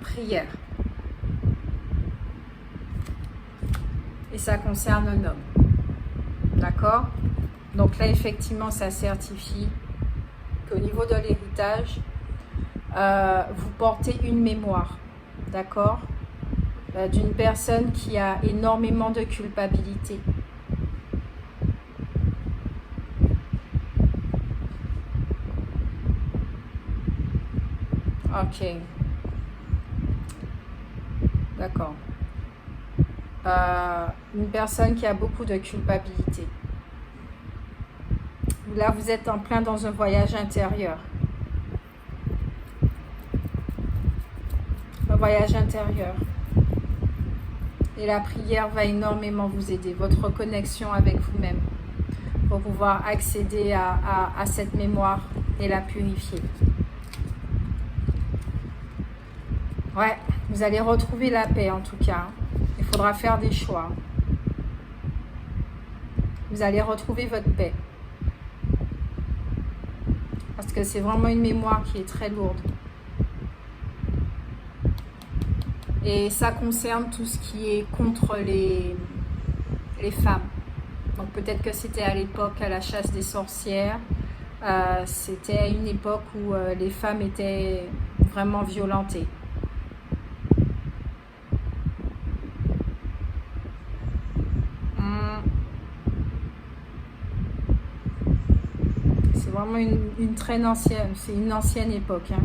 Prière. Et ça concerne un homme. D'accord? Donc là, effectivement, ça certifie qu'au niveau de l'héritage, vous portez une mémoire. D'accord? D'une personne qui a énormément de culpabilité. Ok. D'accord. Une personne qui a beaucoup de culpabilité. Là, vous êtes en plein dans un voyage intérieur. Un voyage intérieur. Et la prière va énormément vous aider. Votre connexion avec vous-même. Pour pouvoir accéder à cette mémoire et la purifier. Ouais, vous allez retrouver la paix en tout cas. Il faudra faire des choix. Vous allez retrouver votre paix. Parce que c'est vraiment une mémoire qui est très lourde. Et ça concerne tout ce qui est contre les femmes. Donc peut-être que c'était à l'époque à la chasse des sorcières. C'était à une époque où les femmes étaient vraiment violentées. C'est vraiment une très ancienne, c'est une ancienne époque. Hein.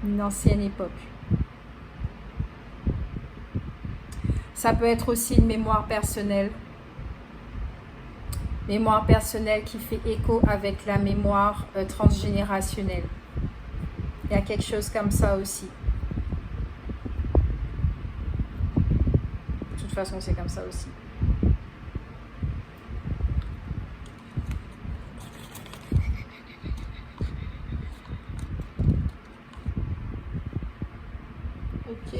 Une ancienne époque. Ça peut être aussi une mémoire personnelle. Mémoire personnelle qui fait écho avec la mémoire transgénérationnelle. Il y a quelque chose comme ça aussi. De toute façon, c'est comme ça aussi. Ok.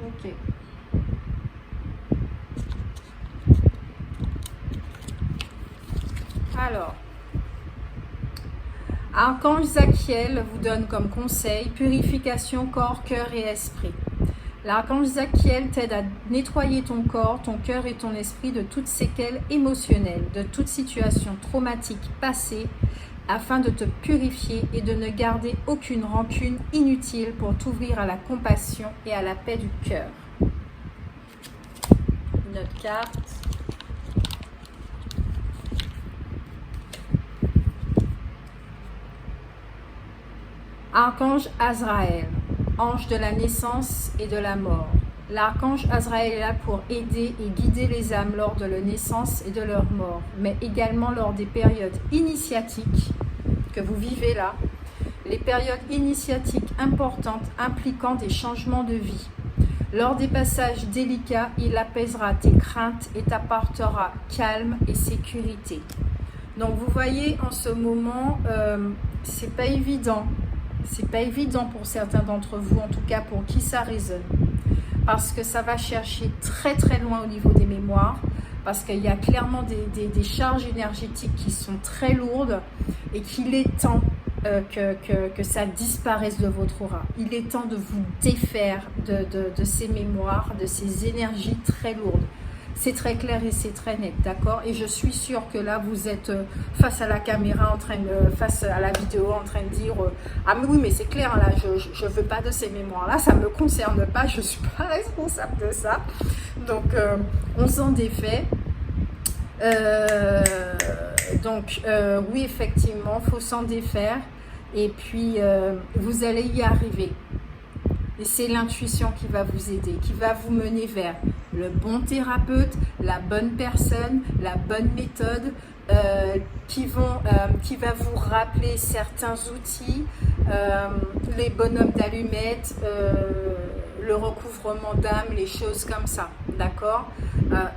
Ok. Archange Zachiel vous donne comme conseil purification corps, cœur et esprit. L'archange Zachiel t'aide à nettoyer ton corps, ton cœur et ton esprit de toutes séquelles émotionnelles, de toute situation traumatique passée, afin de te purifier et de ne garder aucune rancune inutile pour t'ouvrir à la compassion et à la paix du cœur. Une autre carte. Archange Azraël, ange de la naissance et de la mort. L'archange Azraël est là pour aider et guider les âmes lors de leur naissance et de leur mort, mais également lors des périodes initiatiques que vous vivez là, les périodes initiatiques importantes impliquant des changements de vie. Lors des passages délicats, il apaisera tes craintes et t'apportera calme et sécurité. Donc vous voyez, en ce moment, c'est pas évident. C'est pas évident pour certains d'entre vous, en tout cas pour qui ça résonne. Parce que ça va chercher très très loin au niveau des mémoires, parce qu'il y a clairement des charges énergétiques qui sont très lourdes et qu'il est temps que ça disparaisse de votre aura. Il est temps de vous défaire de ces mémoires, de ces énergies très lourdes. C'est très clair et c'est très net, d'accord? Et je suis sûre que là, vous êtes face à la caméra, face à la vidéo, en train de dire ah mais oui, mais c'est clair, là, je veux pas de ces mémoires-là, ça me concerne pas, je suis pas responsable de ça. Donc, on s'en défait. Oui, effectivement, faut s'en défaire. Et puis, vous allez y arriver. Et c'est l'intuition qui va vous aider, qui va vous mener vers le bon thérapeute, la bonne personne, la bonne méthode, qui va vous rappeler certains outils, les bonhommes d'allumettes, le recouvrement d'âme, les choses comme ça, d'accord?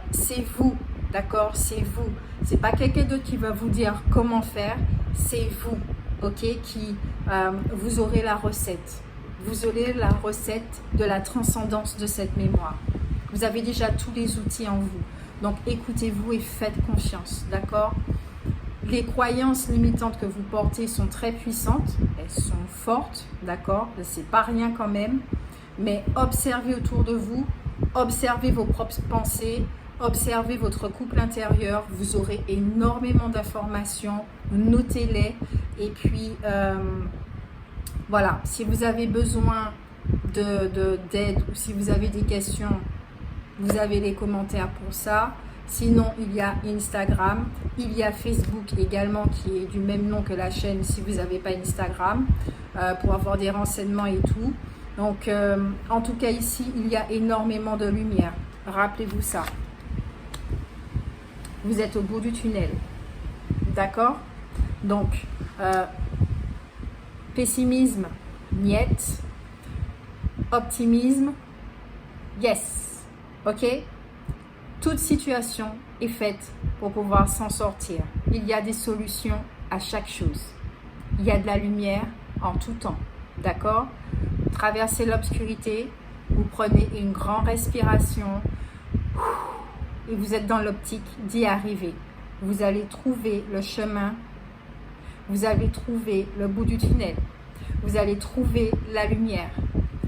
C'est vous, d'accord? C'est vous. C'est pas quelqu'un d'autre qui va vous dire comment faire, c'est vous, ok? Vous aurez la recette. Vous aurez la recette de la transcendance de cette mémoire. Vous avez déjà tous les outils en vous. Donc, écoutez-vous et faites confiance, d'accord? Les croyances limitantes que vous portez sont très puissantes. Elles sont fortes, d'accord? C'est pas rien quand même. Mais observez autour de vous. Observez vos propres pensées. Observez votre couple intérieur. Vous aurez énormément d'informations. Notez-les. Et puis... voilà, si vous avez besoin d'aide ou si vous avez des questions, vous avez les commentaires pour ça. Sinon, il y a Instagram, il y a Facebook également qui est du même nom que la chaîne si vous n'avez pas Instagram, pour avoir des renseignements et tout. Donc, en tout cas ici, il y a énormément de lumière. Rappelez-vous ça. Vous êtes au bout du tunnel. D'accord? Donc, pessimisme, niet. Optimisme, yes. Ok? Toute situation est faite pour pouvoir s'en sortir. Il y a des solutions à chaque chose. Il y a de la lumière en tout temps. D'accord? Traversez l'obscurité, vous prenez une grande respiration et vous êtes dans l'optique d'y arriver. Vous allez trouver le chemin. Vous allez trouver le bout du tunnel. Vous allez trouver la lumière.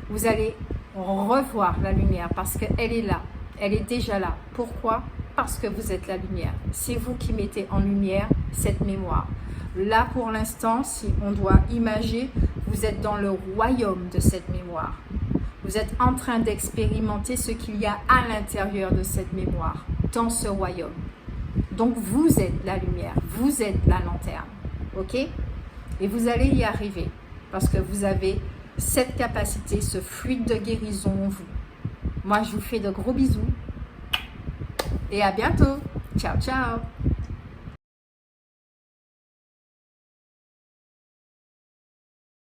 Vous allez revoir la lumière parce qu'elle est là. Elle est déjà là. Pourquoi? Parce que vous êtes la lumière. C'est vous qui mettez en lumière cette mémoire. Là, pour l'instant, si on doit imager, vous êtes dans le royaume de cette mémoire. Vous êtes en train d'expérimenter ce qu'il y a à l'intérieur de cette mémoire, dans ce royaume. Donc, vous êtes la lumière. Vous êtes la lanterne. Ok? Et vous allez y arriver parce que vous avez cette capacité, ce fluide de guérison en vous. Moi, je vous fais de gros bisous et à bientôt. Ciao, ciao!